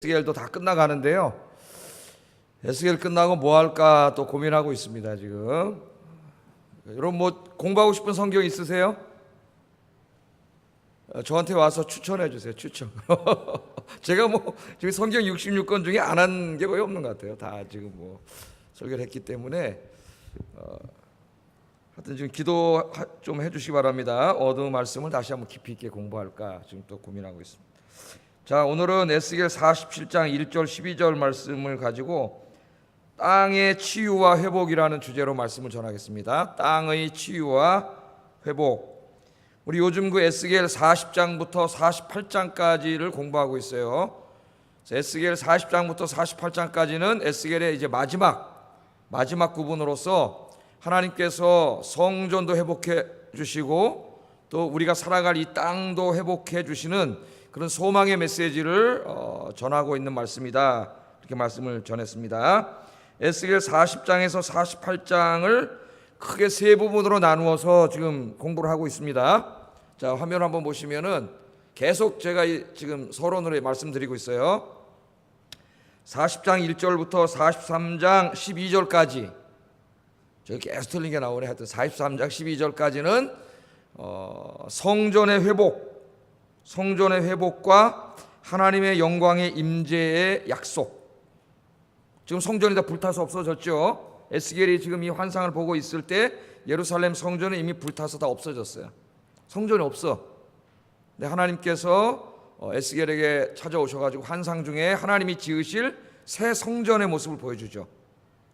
에스겔도 다 끝나가는데요. 에스겔 끝나고 뭐 할까 또 고민하고 있습니다 지금. 여러분 뭐 공부하고 싶은 성경 있으세요? 저한테 와서 추천해 주세요. 추천. 제가 뭐 지금 성경 66권 중에 안 한 게 거의 없는 것 같아요. 다 지금 뭐 설교를 했기 때문에 하여튼 지금 기도 좀 해주시기 바랍니다. 얻은 말씀을 다시 한번 깊이 있게 공부할까 지금 또 고민하고 있습니다. 자, 오늘은 에스겔 47장 1절 12절 말씀을 가지고 땅의 치유와 회복이라는 주제로 말씀을 전하겠습니다. 땅의 치유와 회복. 우리 요즘 그 에스겔 40장부터 48장까지를 공부하고 있어요. 에스겔 40장부터 48장까지는 에스겔의 이제 마지막 부분으로서 하나님께서 성전도 회복해 주시고 또 우리가 살아갈 이 땅도 회복해 주시는 그런 소망의 메시지를 전하고 있는 말씀이다. 이렇게 말씀을 전했습니다. 에스겔 40장에서 48장을 크게 세 부분으로 나누어서 지금 공부를 하고 있습니다. 자, 화면 한번 보시면은 계속 제가 지금 서론으로 말씀드리고 있어요. 40장 1절부터 43장 12절까지 저기 계속 틀린 게 나오네. 하여튼 43장 12절까지는 성전의 회복과 하나님의 영광의 임재의 약속. 지금 성전이 다 불타서 없어졌죠. 에스겔이 지금 이 환상을 보고 있을 때 예루살렘 성전은 이미 불타서 다 없어졌어요. 성전이 없어. 근데 하나님께서 에스겔에게 찾아오셔가지고 환상 중에 하나님이 지으실 새 성전의 모습을 보여주죠.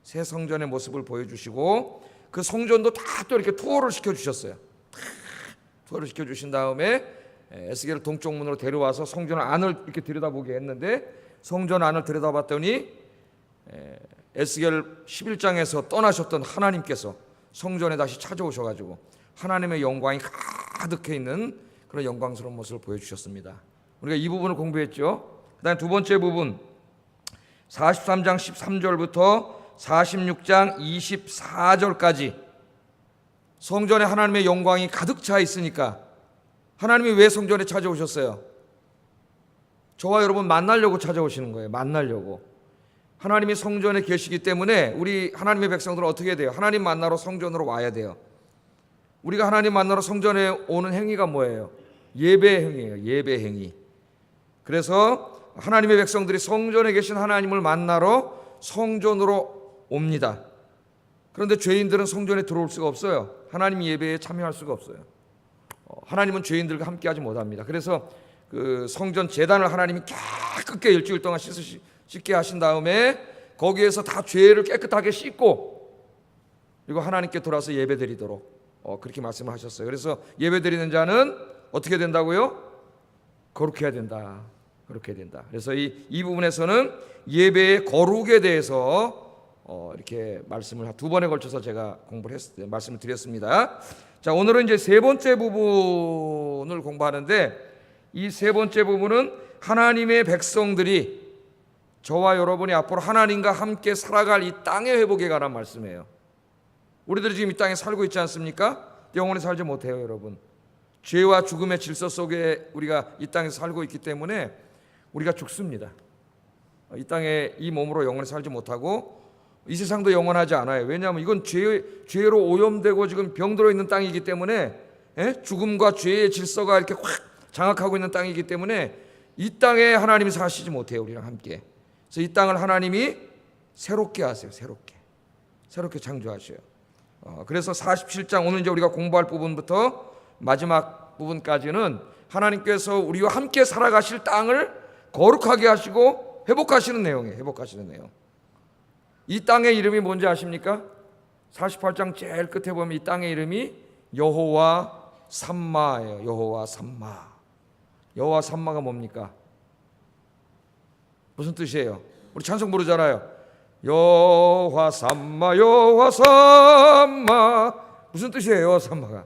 새 성전의 모습을 보여주시고 그 성전도 다 또 이렇게 투어를 시켜주셨어요. 투어를 시켜주신 다음에 에스겔을 동쪽 문으로 데려와서 성전 안을 이렇게 들여다보게 했는데 성전 안을 들여다봤더니 에스겔 11장에서 떠나셨던 하나님께서 성전에 다시 찾아오셔가지고 하나님의 영광이 가득해 있는 그런 영광스러운 모습을 보여주셨습니다. 우리가 이 부분을 공부했죠. 그 다음에 두 번째 부분 43장 13절부터 46장 24절까지 성전에 하나님의 영광이 가득 차 있으니까 하나님이 왜 성전에 찾아오셨어요? 저와 여러분 만나려고 찾아오시는 거예요. 만나려고. 하나님이 성전에 계시기 때문에 우리 하나님의 백성들은 어떻게 돼요? 하나님 만나러 성전으로 와야 돼요. 우리가 하나님 만나러 성전에 오는 행위가 뭐예요? 예배 행위예요. 예배 행위. 그래서 하나님의 백성들이 성전에 계신 하나님을 만나러 성전으로 옵니다. 그런데 죄인들은 성전에 들어올 수가 없어요. 하나님 예배에 참여할 수가 없어요. 하나님은 죄인들과 함께하지 못합니다. 그래서 그 성전 제단을 하나님이 깨끗게 일주일 동안 씻게 하신 다음에 거기에서 다 죄를 깨끗하게 씻고 그리고 하나님께 돌아서 예배드리도록 그렇게 말씀을 하셨어요. 그래서 예배드리는 자는 어떻게 된다고요? 거룩해야 된다. 거룩해야 된다. 그래서 이 부분에서는 예배의 거룩에 대해서 이렇게 말씀을 두 번에 걸쳐서 제가 말씀을 드렸습니다. 자, 오늘은 이제 세 번째 부분을 공부하는데 이 세 번째 부분은 하나님의 백성들이 저와 여러분이 앞으로 하나님과 함께 살아갈 이 땅의 회복에 관한 말씀이에요. 우리들이 지금 이 땅에 살고 있지 않습니까? 영원히 살지 못해요, 여러분. 죄와 죽음의 질서 속에 우리가 이 땅에서 살고 있기 때문에 우리가 죽습니다. 이 땅에 이 몸으로 영원히 살지 못하고 이 세상도 영원하지 않아요. 왜냐하면 이건 죄로 오염되고 지금 병들어 있는 땅이기 때문에 죽음과 죄의 질서가 이렇게 확 장악하고 있는 땅이기 때문에 이 땅에 하나님이 사시지 못해요. 우리랑 함께. 그래서 이 땅을 하나님이 새롭게 하세요. 새롭게 창조하셔요. 그래서 47장 오늘 이제 우리가 공부할 부분부터 마지막 부분까지는 하나님께서 우리와 함께 살아가실 땅을 거룩하게 하시고 회복하시는 내용이에요. 회복하시는 내용. 이 땅의 이름이 뭔지 아십니까? 48장 제일 끝에 보면 이 땅의 이름이 여호와 삼마예요. 여호와 삼마. 여호와 삼마가 뭡니까? 무슨 뜻이에요? 우리 찬송 부르잖아요. 여호와 삼마 여호와 삼마. 무슨 뜻이에요? 여호와 삼마가.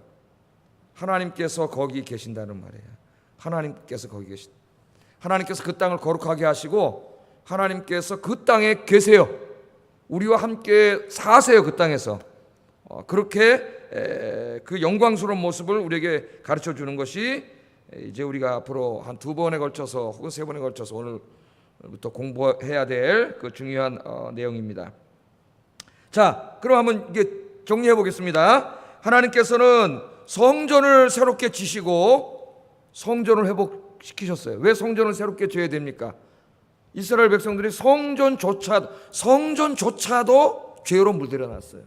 하나님께서 거기 계신다는 말이에요. 하나님께서 거기 계신. 하나님께서 그 땅을 거룩하게 하시고 하나님께서 그 땅에 계세요. 우리와 함께 사세요. 그 땅에서. 그렇게 그 영광스러운 모습을 우리에게 가르쳐 주는 것이 이제 우리가 앞으로 한 두 번에 걸쳐서 혹은 세 번에 걸쳐서 오늘 부터 공부해야 될 그 중요한 내용입니다. 자, 그럼 한번 이게 정리해 보겠습니다. 하나님께서는 성전을 새롭게 지시고 성전을 회복시키셨어요. 왜 성전을 새롭게 지어야 됩니까? 이스라엘 백성들이 성전조차도 죄로 물들여 놨어요.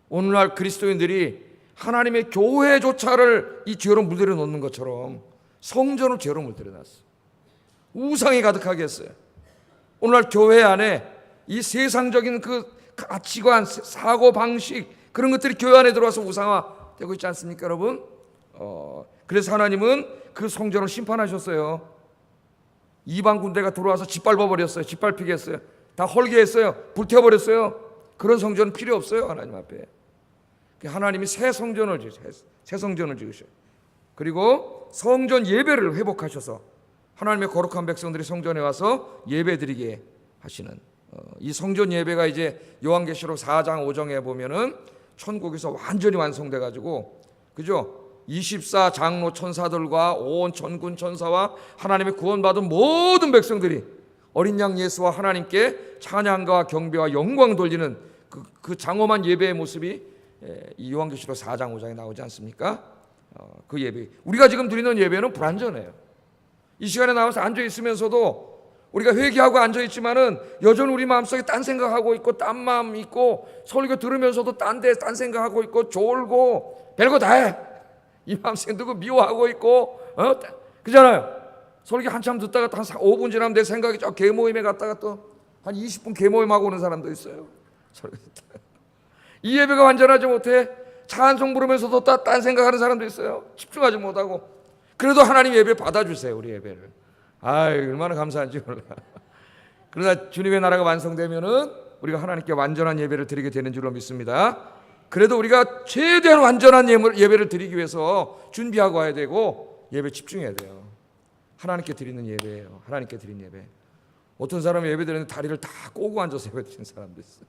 오늘날 그리스도인들이 하나님의 교회조차를 이 죄로 물들여 놓는 것처럼 성전을 죄로 물들여 놨어요. 우상이 가득하게 했어요. 오늘날 교회 안에 이 세상적인 그 가치관, 사고방식, 그런 것들이 교회 안에 들어와서 우상화되고 있지 않습니까, 여러분? 그래서 하나님은 그 성전을 심판하셨어요. 이방 군대가 들어와서 짓밟아버렸어요. 짓밟히게 했어요. 다 헐게 했어요. 불태워버렸어요. 그런 성전은 필요 없어요, 하나님 앞에. 하나님이 새 성전을 지으셔요. 그리고 성전 예배를 회복하셔서 하나님의 거룩한 백성들이 성전에 와서 예배드리게 하시는 이 성전 예배가 이제 요한계시록 4장 5장에 보면은 천국에서 완전히 완성돼 가지고, 그죠? 24 장로 천사들과 온 천군 천사와 하나님의 구원받은 모든 백성들이 어린 양 예수와 하나님께 찬양과 경배와 영광 돌리는 그 장엄한 예배의 모습이 이 요한계시록 4장 5장에 나오지 않습니까? 그 예배, 우리가 지금 드리는 예배는 불완전해요. 이 시간에 나와서 앉아 있으면서도 우리가 회개하고 앉아 있지만은 여전히 우리 마음속에 딴 생각하고 있고 딴 마음 있고, 설교 들으면서도 딴 생각하고 있고 졸고 별거 다 해. 이 마음속에 누구 미워하고 있고, 그잖아요. 설교 한참 듣다가 한 5분 지나면 내 생각이 저 개모임에 갔다가 또 한 20분 개모임하고 오는 사람도 있어요. 이 예배가 완전하지 못해. 찬송 부르면서도 딴 생각하는 사람도 있어요. 집중하지 못하고. 그래도 하나님 예배 받아주세요, 우리 예배를. 얼마나 감사한지 몰라. 그러나 주님의 나라가 완성되면은 우리가 하나님께 완전한 예배를 드리게 되는 줄로 믿습니다. 그래도 우리가 최대한 완전한 예배를 드리기 위해서 준비하고 와야 되고 예배 집중해야 돼요. 하나님께 드리는 예배예요. 하나님께 드리는 예배. 어떤 사람은 예배 드리는데 다리를 다 꼬고 앉아서 예배 드리는 사람도 있어요.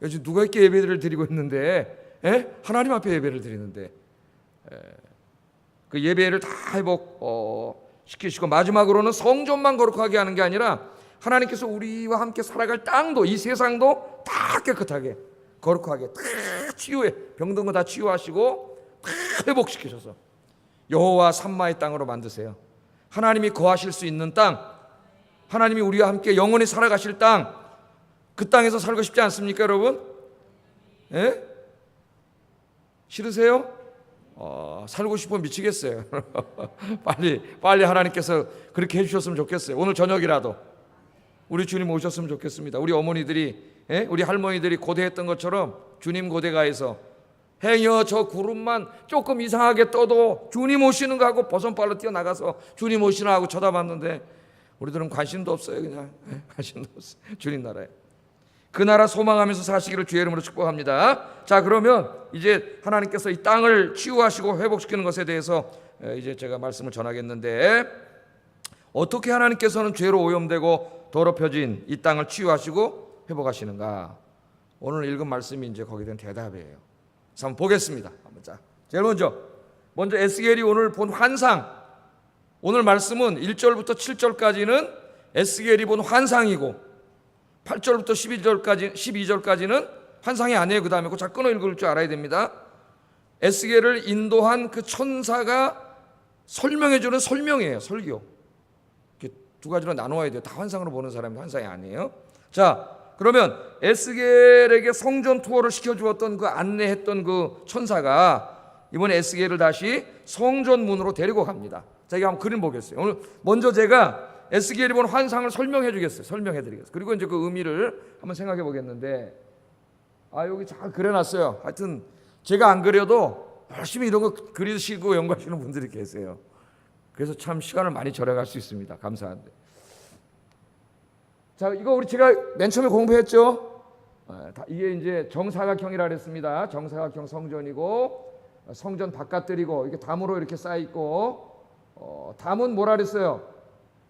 요즘 누가 이렇게 예배를 드리고 있는데, 하나님 앞에 예배를 드리는데, 그 예배를 다 회복시키시고 마지막으로는 성전만 거룩하게 하는 게 아니라 하나님께서 우리와 함께 살아갈 땅도, 이 세상도 다 깨끗하게 거룩하게 다 치유해, 병든 거 다 치유하시고 다 회복시키셔서 여호와 삼마의 땅으로 만드세요. 하나님이 거하실 수 있는 땅, 하나님이 우리와 함께 영원히 살아가실 땅, 그 땅에서 살고 싶지 않습니까, 여러분? 싫으세요? 살고 싶으면 미치겠어요. 빨리 하나님께서 그렇게 해주셨으면 좋겠어요. 오늘 저녁이라도 우리 주님 오셨으면 좋겠습니다. 우리 어머니들이, 우리 할머니들이 고대했던 것처럼 주님 고대가에서 행여 저 구름만 조금 이상하게 떠도 주님 오시는 거 하고 버선발로 뛰어나가서 주님 오시나 하고 쳐다봤는데 우리들은 관심도 없어요. 그냥 관심도 없어요. 주님 나라에. 그 나라 소망하면서 사시기를 주의 이름으로 축복합니다. 자, 그러면 이제 하나님께서 이 땅을 치유하시고 회복시키는 것에 대해서 이제 제가 말씀을 전하겠는데, 어떻게 하나님께서는 죄로 오염되고 더럽혀진 이 땅을 치유하시고 회복하시는가? 오늘 읽은 말씀이 이제 거기에 대한 대답이에요. 그래서 한번 보겠습니다. 자, 제일 먼저 에스겔이 오늘 본 환상, 오늘 말씀은 1절부터 7절까지는 에스겔이 본 환상이고 8절부터 12절까지는 환상이 아니에요. 그 다음에 잘 끊어 읽을 줄 알아야 됩니다. 에스겔을 인도한 그 천사가 설명해주는 설명이에요. 설교. 이렇게 두 가지로 나누어야 돼요. 다 환상으로 보는 사람이 환상이 아니에요. 자, 그러면 에스겔에게 성전 투어를 시켜주었던 그 안내했던 그 천사가 이번에 에스겔을 다시 성전 문으로 데리고 갑니다. 자, 이거 한번 그림 보겠어요. 오늘 먼저 제가 에스겔이 본 환상을 설명해 주겠어요. 설명해 드리겠어요. 그리고 이제 그 의미를 한번 생각해 보겠는데, 여기 잘 그려놨어요. 하여튼 제가 안 그려도 열심히 이런 거 그리시고 연구하시는 분들이 계세요. 그래서 참 시간을 많이 절약할 수 있습니다. 감사한데. 자, 이거 제가 맨 처음에 공부했죠. 이게 이제 정사각형이라 그랬습니다. 정사각형 성전이고 성전 바깥들이고 이렇게 담으로 이렇게 쌓여 있고, 담은 뭐라 그랬어요?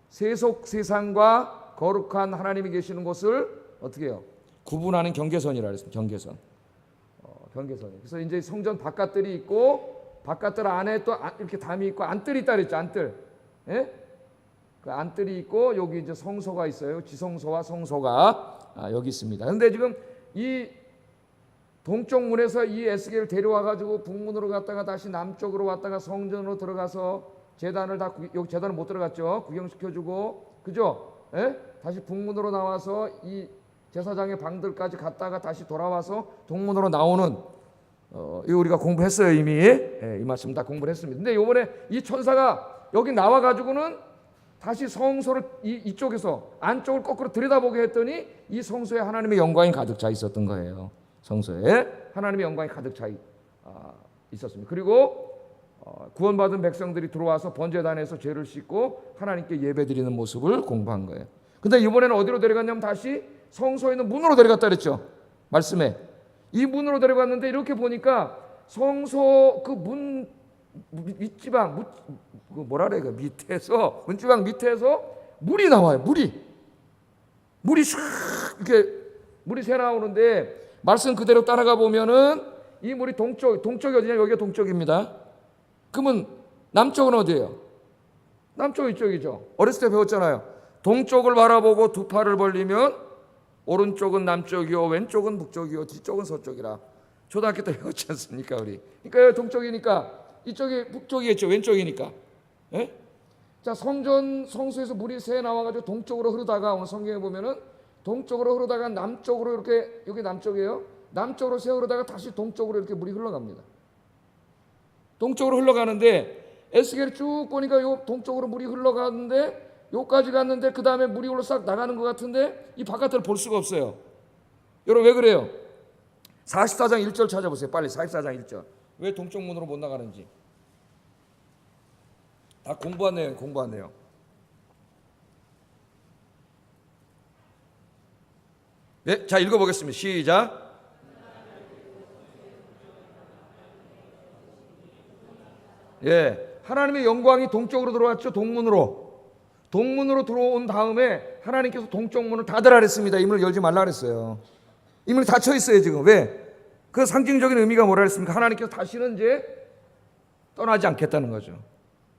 세속 세상과 거룩한 하나님이 계시는 곳을 어떻게 해요? 구분하는 경계선이라 그랬습니다. 경계선. 경계선. 그래서 이제 성전 바깥들이 있고 바깥들 안에 또 이렇게 담이 있고 안뜰이 있다 그랬죠. 안뜰. 예? 그 안뜰이 있고 여기 이제 성소가 있어요. 지성소와 성소가 여기 있습니다. 그런데 지금 이 동쪽 문에서 이 에스겔을 데려와 가지고 북문으로 갔다가 다시 남쪽으로 왔다가 성전으로 들어가서 제단을 다 여기 제단을 못 들어갔죠. 구경시켜주고 그죠? 예? 다시 북문으로 나와서 이 제사장의 방들까지 갔다가 다시 돌아와서 동문으로 나오는 이거 우리가 공부했어요 이미. 이 말씀 다 공부를 했습니다. 근데 이번에 이 천사가 여기 나와 가지고는 다시 성소를 이쪽에서 안쪽을 거꾸로 들여다보게 했더니 이 성소에 하나님의 영광이 가득 차 있었던 거예요. 성소에 하나님의 영광이 가득 차 있었습니다. 그리고 구원받은 백성들이 들어와서 번제단에서 죄를 씻고 하나님께 예배드리는 모습을 공부한 거예요. 근데 이번에는 어디로 데려갔냐면 다시 성소에 있는 문으로 데려갔다 그랬죠. 말씀에 이 문으로 데려갔는데 이렇게 보니까 성소 그 문 밑지방 그 뭐라 그래 그 밑에서 문지방 밑에서 물이 나와요. 물이 샥 이렇게 물이 새 나오는데 말씀 그대로 따라가 보면은 이 물이 동쪽이 어디냐? 여기가 동쪽입니다. 그러면 남쪽은 어디예요? 남쪽 이쪽이죠. 어렸을 때 배웠잖아요. 동쪽을 바라보고 두 팔을 벌리면 오른쪽은 남쪽이요, 왼쪽은 북쪽이요, 뒤쪽은 서쪽이라. 초등학교 때 배웠지 않습니까, 우리? 그러니까 동쪽이니까 이쪽이 북쪽이겠죠, 왼쪽이니까. 예? 자, 성소에서 물이 새 나와가지고 동쪽으로 흐르다가 오늘 성경에 보면은 동쪽으로 흐르다가 남쪽으로 이렇게 여기 남쪽이에요. 남쪽으로 새 흐르다가 다시 동쪽으로 이렇게 물이 흘러갑니다. 동쪽으로 흘러가는데 에스겔이 쭉 보니까 요 동쪽으로 물이 흘러가는데 요까지 갔는데 그 다음에 물이 올라 싹 나가는 것 같은데 이 바깥을 볼 수가 없어요. 여러분 왜 그래요? 44장 1절 찾아보세요. 빨리 44장 1절. 왜 동쪽 문으로 못 나가는지. 다 공부한 내용. 네, 자 읽어보겠습니다. 시작. 예, 하나님의 영광이 동쪽으로 들어왔죠. 동문으로 들어온 다음에 하나님께서 동쪽 문을 닫으라 그랬습니다. 이 문을 열지 말라 그랬어요. 이 문이 닫혀 있어요 지금. 왜? 그 상징적인 의미가 뭐라 그랬습니까? 하나님께서 다시는 이제 떠나지 않겠다는 거죠.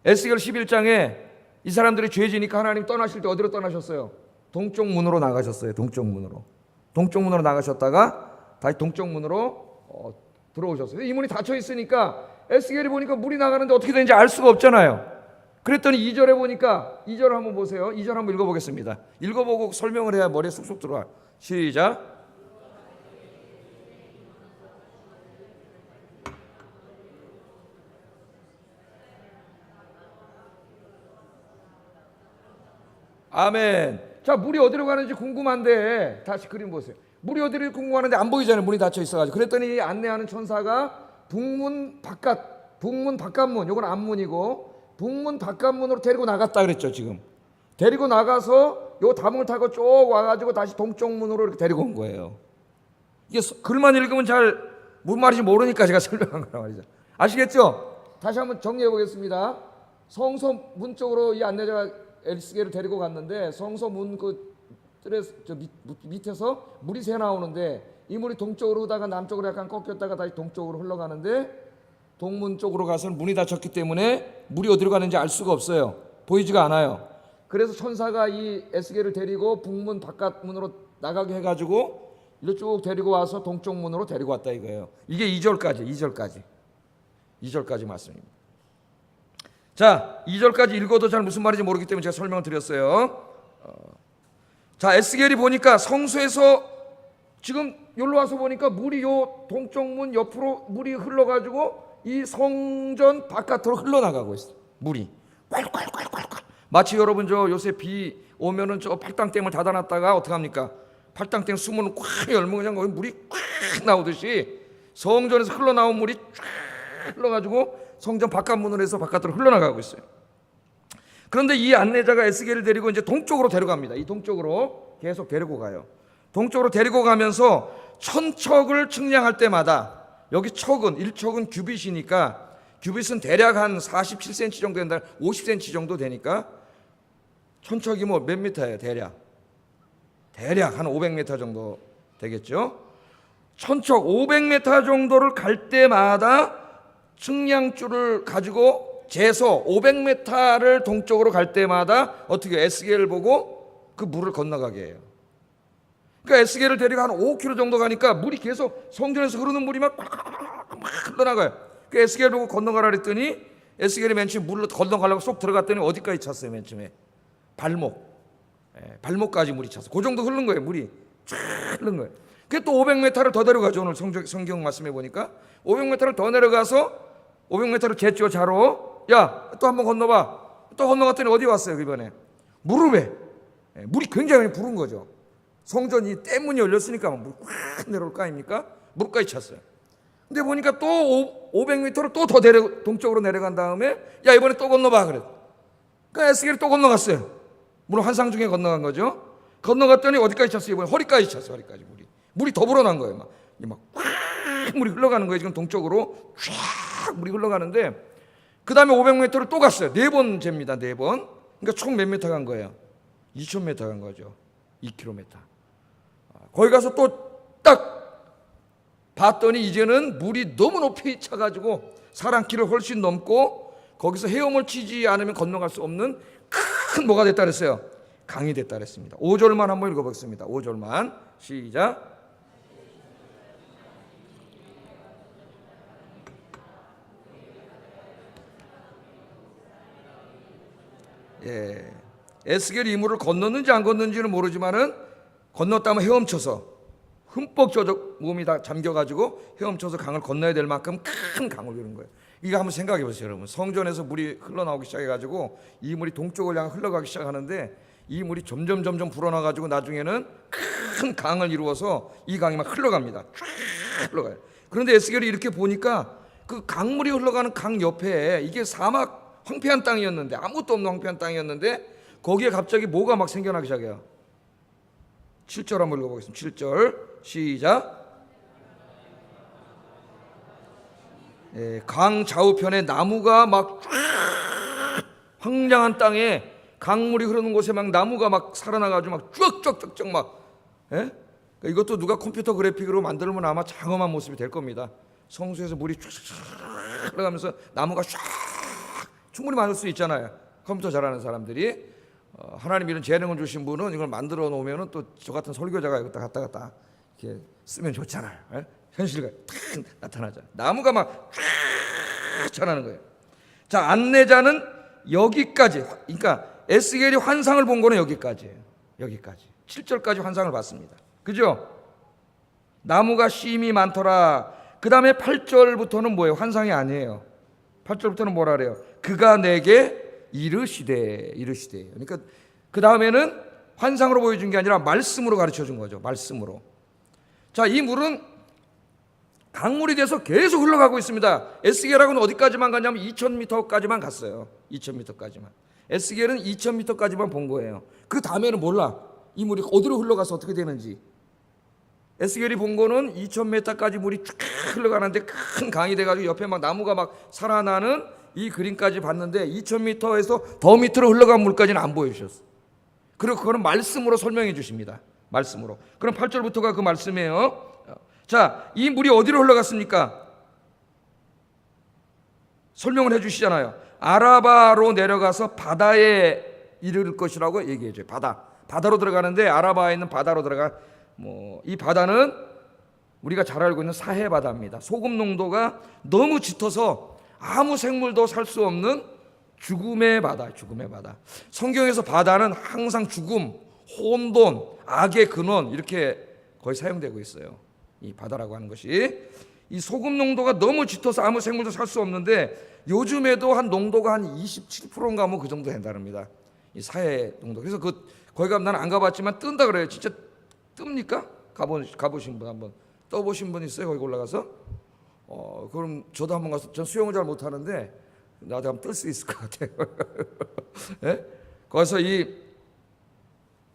에스겔 11장에 이 사람들이 죄지니까 하나님 떠나실 때 어디로 떠나셨어요? 동쪽 문으로 나가셨어요. 동쪽 문으로 나가셨다가 다시 동쪽 문으로 들어오셨어요. 이 문이 닫혀 있으니까 에스겔이 보니까 물이 나가는데 어떻게 되는지 알 수가 없잖아요. 그랬더니 2절에 보니까 2절 한번 보세요. 2절 한번 읽어보겠습니다. 읽어보고 설명을 해야 머리에 쏙쏙 들어와. 시작. 아멘. 자, 물이 어디로 가는지 궁금한데 다시 그림 보세요. 물이 어디로 궁금하는데 안 보이잖아요. 문이 닫혀 있어가지고. 그랬더니 안내하는 천사가 북문 바깥문, 요건 앞문이고 북문 바깥문으로 데리고 나갔다 그랬죠. 지금 데리고 나가서 요 다문을 타고 쭉 와가지고 다시 동쪽 문으로 이렇게 데리고 온 거예요. 이게 글만 읽으면 잘 무슨 말인지 모르니까 제가 설명한 거란 말이죠. 아시겠죠? 다시 한번 정리해 보겠습니다. 성소 문 쪽으로 이 안내자가 에스겔을 데리고 갔는데 성소 문 그 밑에서 물이 새 나오는데 이 물이 동쪽으로 흐다가 남쪽으로 약간 꺾였다가 다시 동쪽으로 흘러가는데 동문 쪽으로 가서는 문이 닫혔기 때문에 물이 어디로 가는지 알 수가 없어요. 보이지가 않아요. 그래서 천사가 이 에스겔을 데리고 북문 바깥문으로 나가게 해가지고 이렇게 쭉 데리고 와서 동쪽 문으로 데리고 왔다 이거예요. 이게 2절까지 말씀입니다. 자, 2절까지 읽어도 잘 무슨 말인지 모르기 때문에 제가 설명을 드렸어요. 자, 에스겔이 보니까 성소에서 지금 여기로 와서 보니까 물이 요 동쪽 문 옆으로 물이 흘러가지고 이 성전 바깥으로 흘러나가고 있어요. 물이 콸콸콸콸콸. 마치 여러분 저 요새 비 오면은 저 팔당댐을 닫아놨다가 어떻게 합니까? 팔당댐 수문을 꽉 열면 그냥 거기 물이 꽉 나오듯이 성전에서 흘러나온 물이 쫙 흘러가지고 성전 바깥문으로 해서 바깥으로 흘러나가고 있어요. 그런데 이 안내자가 에스겔을 데리고 이제 동쪽으로 데려갑니다. 이 동쪽으로 계속 데리고 가요. 동쪽으로 데리고 가면서 천척을 측량할 때마다 여기 척은 1척은 규빗이니까 규빗은 대략 한 47cm 정도 된다. 50cm 정도 되니까 천척이 뭐 몇 미터예요? 대략 한 500m 정도 되겠죠. 천척 500m 정도를 갈 때마다 측량줄을 가지고 재서 500m를 동쪽으로 갈 때마다 어떻게 에스겔을 보고 그 물을 건너가게 해요. 그러니까 에스겔을 데리고 한 5km 정도 가니까 물이 계속 성전에서 흐르는 물이 막 흘러나가요. 그 에스겔을 보고 건너가라 그랬더니 에스겔이 맨 처음에 물로 건너가려고 쏙 들어갔더니 어디까지 찼어요? 맨 처음에 발목까지 물이 찼어요. 그 정도 흐른 거예요. 물이 쫙 흐른 거예요. 그게 또 500m를 더 내려가죠. 오늘 성경 말씀해 보니까 500m를 더 내려가서 500m를 쟀죠. 자로. 야, 또 한번 건너봐. 또 건너갔더니 어디 왔어요? 이번에 무릎에 물이 굉장히 부른 거죠. 성전이 댐문이 열렸으니까 물이 확 내려올 거 아닙니까? 무릎까지 찼어요. 근데 보니까 또 500m를 또 더 동쪽으로 내려간 다음에 야, 이번에 또 건너봐 그래. 그러니까 에스겔이 또 건너갔어요. 물론 환상 중에 건너간 거죠. 건너갔더니 어디까지 찼어요? 이번에 허리까지 찼어요. 허리까지 물이 더 불어난 거예요. 막 물이 흘러가는 거예요. 지금 동쪽으로 쫙 물이 흘러가는데 그 다음에 500m를 또 갔어요. 4번 잽니다. 4번. 그러니까 총 몇 미터 간 거예요? 2000m 간 거죠. 2km. 거기 가서 또 딱 봤더니 이제는 물이 너무 높이 차가지고 사람길을 훨씬 넘고 거기서 헤엄을 치지 않으면 건너갈 수 없는 큰 뭐가 됐다 그랬어요? 강이 됐다 그랬습니다. 5절만 한번 읽어보겠습니다. 5절만 시작. 에스겔이 이 물을 건넜는지 안 건넜는지는 모르지만은 건넜다면 헤엄쳐서 흠뻑 젖어 몸이 다 잠겨가지고 헤엄쳐서 강을 건너야 될 만큼 큰 강을 이룬 거예요. 이거 한번 생각해 보세요, 여러분. 성전에서 물이 흘러나오기 시작해가지고 이 물이 동쪽을 향해 흘러가기 시작하는데 이 물이 점점 불어나가지고 나중에는 큰 강을 이루어서 이 강이 막 흘러갑니다. 쫙 흘러가요. 그런데 에스겔이 이렇게 보니까 그 강물이 흘러가는 강 옆에 이게 사막 황폐한 땅이었는데 아무것도 없는 황폐한 땅이었는데 거기에 갑자기 뭐가 막 생겨나기 시작해요. 7절 한번 읽어보겠습니다. 7절 시작. 강 좌우편에 나무가 막 쫙 황량한 땅에 강물이 흐르는 곳에 막 나무가 막 살아나가지고 막 쫙쫙쫙쫙 막 그러니까 이것도 누가 컴퓨터 그래픽으로 만들면 아마 장엄한 모습이 될 겁니다. 성수에서 물이 쫙 흘러가면서 나무가 쫙 충분히 만들 수 있잖아요. 컴퓨터 잘하는 사람들이. 하나님 이런 재능을 주신 분은 이걸 만들어 놓으면 또 저 같은 설교자가 이거 갖다 이렇게 쓰면 좋잖아요. 현실과 탁 나타나죠. 나무가 막 쫙 자라는 거예요. 자, 안내자는 여기까지. 그러니까 에스겔이 환상을 본 거는 여기까지예요. 여기까지. 7절까지 환상을 봤습니다. 그죠? 나무가 심이 많더라. 그 다음에 8절부터는 뭐예요? 환상이 아니에요. 8절부터는 뭐라 그래요? 그가 내게 이르시되. 그러니까 그 다음에는 환상으로 보여준 게 아니라 말씀으로 가르쳐 준 거죠. 말씀으로. 자, 이 물은 강물이 돼서 계속 흘러가고 있습니다. 에스겔하고는 어디까지만 갔냐면 2000m까지만 갔어요. 2000m까지만. 에스겔은 2000m까지만 본 거예요. 그 다음에는 몰라. 이 물이 어디로 흘러가서 어떻게 되는지. 에스겔이 본 거는 2000m까지 물이 쭉 흘러가는데 큰 강이 돼가지고 옆에 막 나무가 막 살아나는 이 그림까지 봤는데 2000m에서 더 밑으로 흘러간 물까지는 안 보여주셨어요. 그리고 그거는 말씀으로 설명해 주십니다. 말씀으로. 그럼 8절부터가 그 말씀이에요. 자, 이 물이 어디로 흘러갔습니까? 설명을 해 주시잖아요. 아라바로 내려가서 바다에 이를 것이라고 얘기해 줘요. 바다로 들어가는데 아라바에 있는 바다로 들어가. 이 바다는 우리가 잘 알고 있는 사해 바다입니다. 소금 농도가 너무 짙어서 아무 생물도 살 수 없는 죽음의 바다. 성경에서 바다는 항상 죽음, 혼돈, 악의 근원 이렇게 거의 사용되고 있어요. 이 바다라고 하는 것이 이 소금 농도가 너무 짙어서 아무 생물도 살 수 없는데 요즘에도 한 농도가 한 27%인가 뭐 그 정도 된다릅니다. 이 사해 농도. 그래서 거기 가면 나는 안 가봤지만 뜬다 그래요. 진짜 뜹니까? 가보신 분 한번 떠보신 분 있어요? 거기 올라가서? 그럼 저도 한번 가서 전 수영을 잘 못하는데 나도 한번 뜰 수 있을 것 같아요. 예? 거기서 이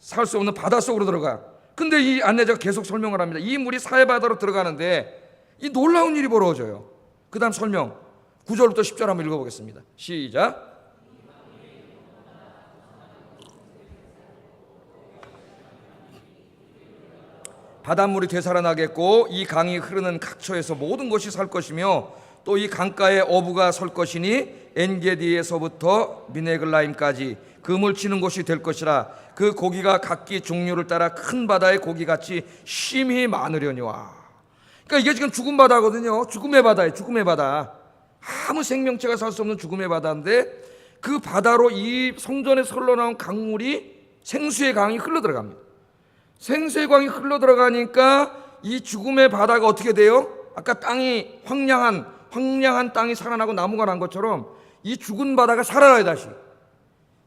살 수 없는 바다 속으로 들어가. 근데 이 안내자가 계속 설명을 합니다. 이 물이 사해 바다로 들어가는데 이 놀라운 일이 벌어져요. 그 다음 설명 9절부터 10절 한번 읽어보겠습니다. 시작. 바닷물이 되살아나겠고 이 강이 흐르는 각처에서 모든 것이 살 것이며 또 이 강가에 어부가 설 것이니 엔게디에서부터 미네글라임까지 금을 치는 곳이 될 것이라. 그 고기가 각기 종류를 따라 큰 바다의 고기같이 심히 많으려니와. 그러니까 이게 지금 죽은 바다거든요. 죽음의 바다예요. 죽음의 바다. 아무 생명체가 살 수 없는 죽음의 바다인데 그 바다로 이 성전에서 흘러나온 강물이 생수의 강이 흘러들어갑니다. 생수의 강이 흘러들어가니까 이 죽음의 바다가 어떻게 돼요? 아까 땅이 황량한 땅이 살아나고 나무가 난 것처럼 이 죽은 바다가 살아나요. 다시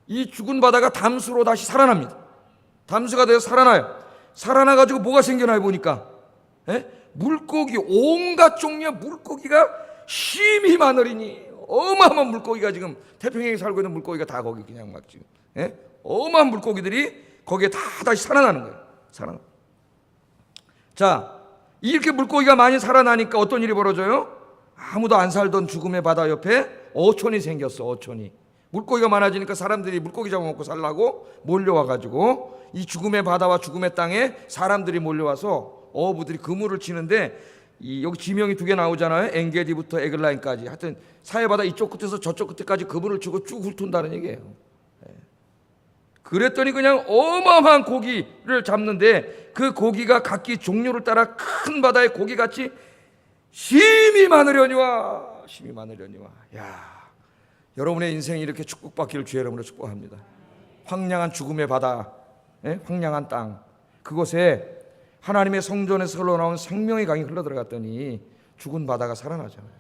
이 죽은 바다가 담수로 다시 살아납니다. 담수가 돼서 살아나요. 살아나가지고 뭐가 생겨나요? 보니까 물고기, 온갖 종류의 물고기가 심히 많으리니. 어마어마한 물고기가 지금 태평양에 살고 있는 물고기가 다 거기 그냥 막 지금 어마어마한 물고기들이 거기에 다 다시 살아나는 거예요. 살아나. 자, 이렇게 물고기가 많이 살아나니까 어떤 일이 벌어져요? 아무도 안 살던 죽음의 바다 옆에 어촌이 생겼어. 어촌이. 물고기가 많아지니까 사람들이 물고기 잡아먹고 살라고 몰려와가지고 이 죽음의 바다와 죽음의 땅에 사람들이 몰려와서 어부들이 그물을 치는데 여기 지명이 두 개 나오잖아요. 엔게디부터 에글라인까지. 하여튼 사해바다 이쪽 끝에서 저쪽 끝에까지 그물을 치고 쭉 훑은다는 얘기예요. 그랬더니 그냥 어마어마한 고기를 잡는데 그 고기가 각기 종류를 따라 큰 바다의 고기같이 심히 많으려니와. 심히 많으려니와. 야, 여러분의 인생이 이렇게 축복받기를 주의 이름으로 축복합니다. 황량한 죽음의 바다, 황량한 땅, 그곳에 하나님의 성전에서 흘러나온 생명의 강이 흘러들어갔더니 죽은 바다가 살아나잖아요.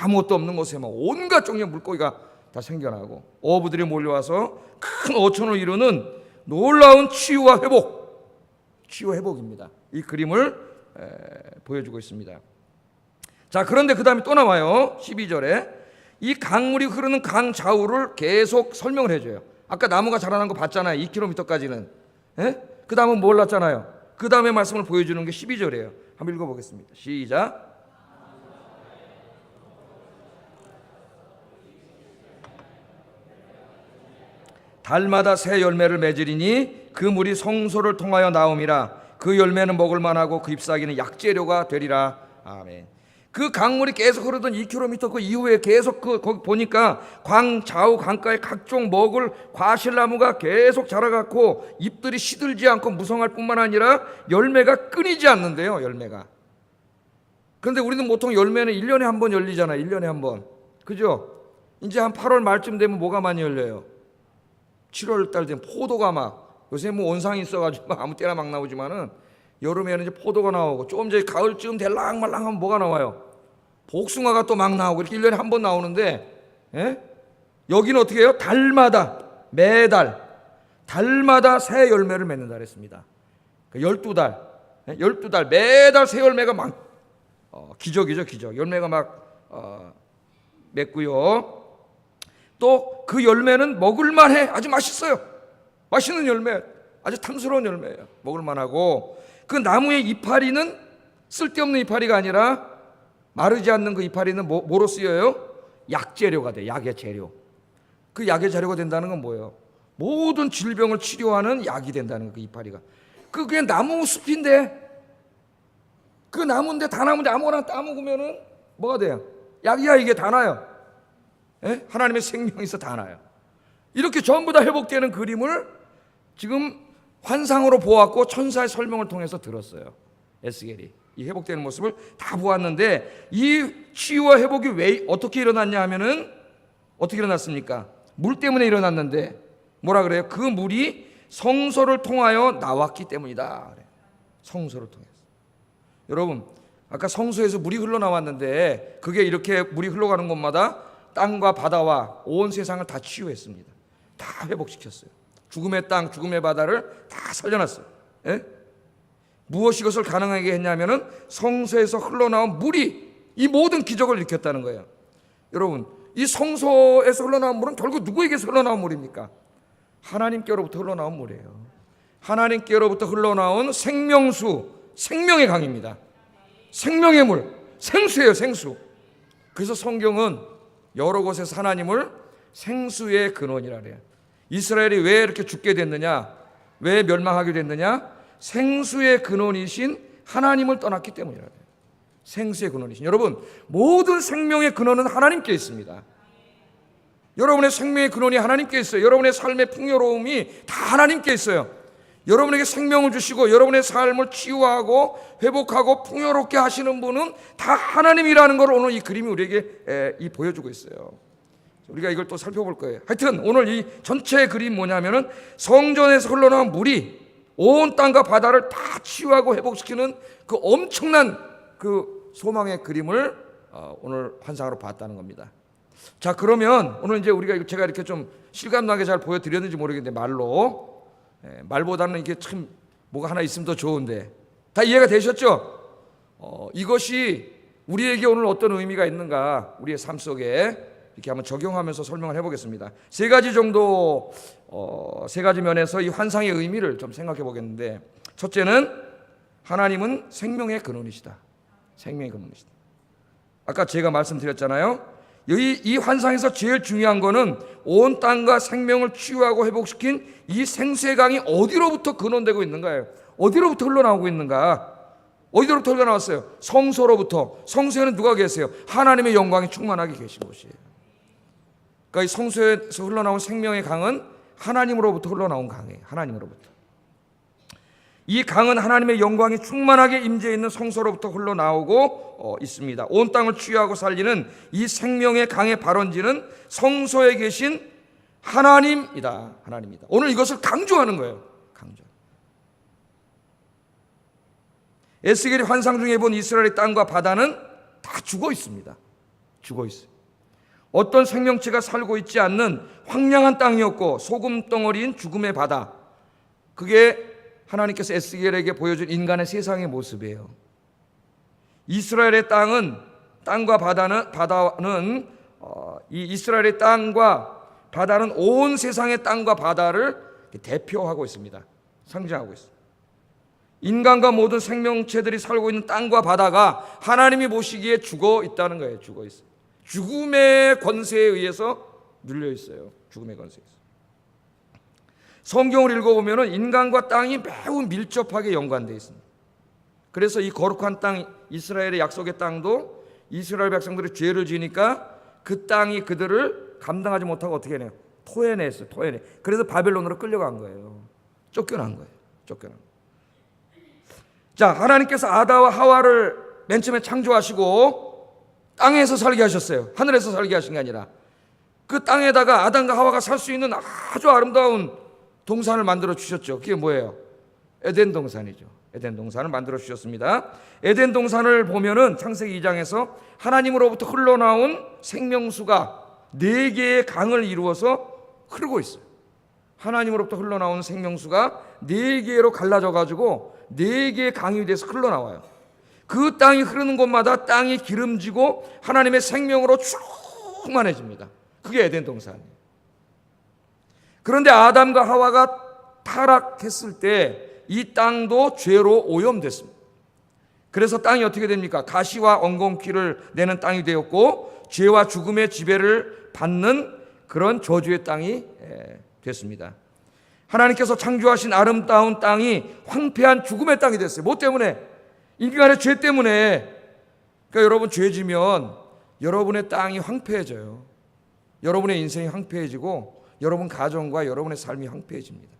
아무것도 없는 곳에 막 온갖 종류의 물고기가 다 생겨나고 어부들이 몰려와서 큰 어촌을 이루는 놀라운 치유와 회복입니다. 이 그림을 보여주고 있습니다. 자, 그런데 그 다음에 또 나와요. 12절에 이 강물이 흐르는 강 좌우를 계속 설명을 해줘요. 아까 나무가 자라난 거 봤잖아요. 2km까지는. 그 다음은 뭘 났잖아요. 그 다음에 말씀을 보여주는 게 12절이에요. 한번 읽어보겠습니다. 시작. 달마다 새 열매를 맺으리니 그 물이 성소를 통하여 나옴이라. 그 열매는 먹을 만하고 그 잎사귀는 약재료가 되리라. 아멘. 그 강물이 계속 흐르던 2km 그 이후에 계속 거기 보니까 광 좌우 강가에 각종 먹을 과실나무가 계속 자라갖고 잎들이 시들지 않고 무성할 뿐만 아니라 열매가 끊이지 않는데요. 열매가. 그런데 우리는 보통 열매는 1년에 한 번 열리잖아요. 1년에 한 번. 그죠? 이제 한 8월 말쯤 되면 뭐가 많이 열려요? 7월 달 되면 포도가 막, 요새 뭐 온상이 있어가지고 아무 때나 막 나오지만은 여름에는 이제 포도가 나오고 조금 전에 가을쯤 될랑말랑하면 뭐가 나와요? 복숭아가 또 막 나오고 이렇게 1년에 한 번 나오는데 여기는 어떻게 해요? 매달 달마다 새 열매를 맺는다 그랬습니다. 12달 12달 매달 새 열매가 막 기적이죠. 기적. 열매가 막 맺고요. 또 그 열매는 먹을만해. 아주 맛있어요. 맛있는 열매, 아주 탐스러운 열매예요. 먹을만하고 그 나무의 이파리는 쓸데없는 이파리가 아니라 마르지 않는 그 이파리는 뭐로 쓰여요? 약재료가 돼. 약의 재료. 그 약의 재료가 된다는 건 뭐예요? 모든 질병을 치료하는 약이 된다는 그 이파리가. 그게 나무 숲인데 그 나무인데 다 나무인데 아무거나 따먹으면은 뭐가 돼요? 약이야. 이게 다 나요. 하나님의 생명에서 다 나요. 이렇게 전부 다 회복되는 그림을 지금 환상으로 보았고 천사의 설명을 통해서 들었어요. 에스겔이 이 회복되는 모습을 다 보았는데 이 치유와 회복이 왜 어떻게 일어났냐 하면은 어떻게 일어났습니까? 물 때문에 일어났는데 뭐라 그래요? 그 물이 성소를 통하여 나왔기 때문이다. 성소를 통해서. 여러분, 아까 성소에서 물이 흘러나왔는데 그게 이렇게 물이 흘러가는 곳마다 땅과 바다와 온 세상을 다 치유했습니다. 다 회복시켰어요. 죽음의 땅, 죽음의 바다를 다 살려놨어요. 무엇이 이것을 가능하게 했냐면은 성소에서 흘러나온 물이 이 모든 기적을 일으켰다는 거예요. 여러분, 이 성소에서 흘러나온 물은 결국 누구에게서 흘러나온 물입니까? 하나님께로부터 흘러나온 물이에요. 하나님께로부터 흘러나온 생명수, 생명의 강입니다. 생명의 물, 생수예요. 생수. 그래서 성경은 여러 곳에서 하나님을 생수의 근원이라 그래요. 이스라엘이 왜 이렇게 죽게 됐느냐, 왜 멸망하게 됐느냐? 생수의 근원이신 하나님을 떠났기 때문이라 그래요. 생수의 근원이신 여러분, 모든 생명의 근원은 하나님께 있습니다. 여러분의 생명의 근원이 하나님께 있어요. 여러분의 삶의 풍요로움이 다 하나님께 있어요. 여러분에게 생명을 주시고 여러분의 삶을 치유하고 회복하고 풍요롭게 하시는 분은 다 하나님이라는 걸 오늘 이 그림이 우리에게 보여주고 있어요. 우리가 이걸 또 살펴볼 거예요. 하여튼 오늘 이 전체 그림 뭐냐면은 성전에서 흘러나온 물이 온 땅과 바다를 다 치유하고 회복시키는 그 엄청난 그 소망의 그림을 오늘 환상으로 봤다는 겁니다. 자, 그러면 오늘 이제 우리가 제가 이렇게 좀 실감나게 잘 보여드렸는지 모르겠는데 말보다는 이게 참 뭐가 하나 있으면 더 좋은데 다 이해가 되셨죠? 이것이 우리에게 오늘 어떤 의미가 있는가 우리의 삶 속에 이렇게 한번 적용하면서 설명을 해보겠습니다. 세 가지 면에서 이 환상의 의미를 좀 생각해 보겠는데, 첫째는 하나님은 생명의 근원이시다. 생명의 근원이시다. 아까 제가 말씀드렸잖아요. 이 환상에서 제일 중요한 거는 온 땅과 생명을 치유하고 회복시킨 이 생수의 강이 어디로부터 근원되고 있는가예요. 어디로부터 흘러나오고 있는가? 어디로부터 흘러나왔어요? 성소로부터. 성소에는 누가 계세요? 하나님의 영광이 충만하게 계신 곳이에요. 그러니까 이 성소에서 흘러나온 생명의 강은 하나님으로부터 흘러나온 강이에요. 하나님으로부터. 이 강은 하나님의 영광이 충만하게 임재해 있는 성소로부터 흘러나오고 있습니다. 온 땅을 치유하고 살리는 이 생명의 강의 발원지는 성소에 계신 하나님이다. 하나님이다. 오늘 이것을 강조하는 거예요. 강조. 에스겔이 환상 중에 본 이스라엘의 땅과 바다는 다 죽어 있습니다. 죽어 있어요. 어떤 생명체가 살고 있지 않는 황량한 땅이었고 소금 덩어리인 죽음의 바다. 그게 하나님께서 에스겔에게 보여준 인간의 세상의 모습이에요. 이스라엘의 땅과 바다는 이 이스라엘의 땅과 바다는 온 세상의 땅과 바다를 대표하고 있습니다. 상징하고 있습니다. 인간과 모든 생명체들이 살고 있는 땅과 바다가 하나님이 보시기에 죽어 있다는 거예요. 죽어 있어요. 죽음의 권세에 의해서 눌려 있어요. 죽음의 권세에 의해서. 성경을 읽어보면 인간과 땅이 매우 밀접하게 연관되어 있습니다. 그래서 이 거룩한 땅, 이스라엘의 약속의 땅도 이스라엘 백성들이 죄를 지으니까 그 땅이 그들을 감당하지 못하고 어떻게 해내요? 토해냈어요. 그래서 바벨론으로 끌려간 거예요. 쫓겨난 거예요. 자, 하나님께서 아다와 하와를 맨 처음에 창조하시고 땅에서 살게 하셨어요. 하늘에서 살게 하신 게 아니라 그 땅에다가 아담과 하와가 살 수 있는 아주 아름다운 동산을 만들어 주셨죠. 그게 뭐예요? 에덴 동산이죠. 에덴 동산을 만들어 주셨습니다. 에덴 동산을 보면은 창세기 2장에서 하나님으로부터 흘러나온 생명수가 4개의 강을 이루어서 흐르고 있어요. 하나님으로부터 흘러나온 생명수가 4개로 갈라져 가지고 4개의 강이 돼서 흘러나와요. 그 땅이 흐르는 곳마다 땅이 기름지고 하나님의 생명으로 충만해집니다. 그게 에덴 동산이에요. 그런데 아담과 하와가 타락했을 때 이 땅도 죄로 오염됐습니다. 그래서 땅이 어떻게 됩니까? 가시와 엉겅퀴를 내는 땅이 되었고 죄와 죽음의 지배를 받는 그런 저주의 땅이 됐습니다. 하나님께서 창조하신 아름다운 땅이 황폐한 죽음의 땅이 됐어요. 뭐 때문에? 인간의 죄 때문에. 그러니까 여러분 죄 지면 여러분의 땅이 황폐해져요. 여러분의 인생이 황폐해지고 여러분 가정과 여러분의 삶이 황폐해집니다.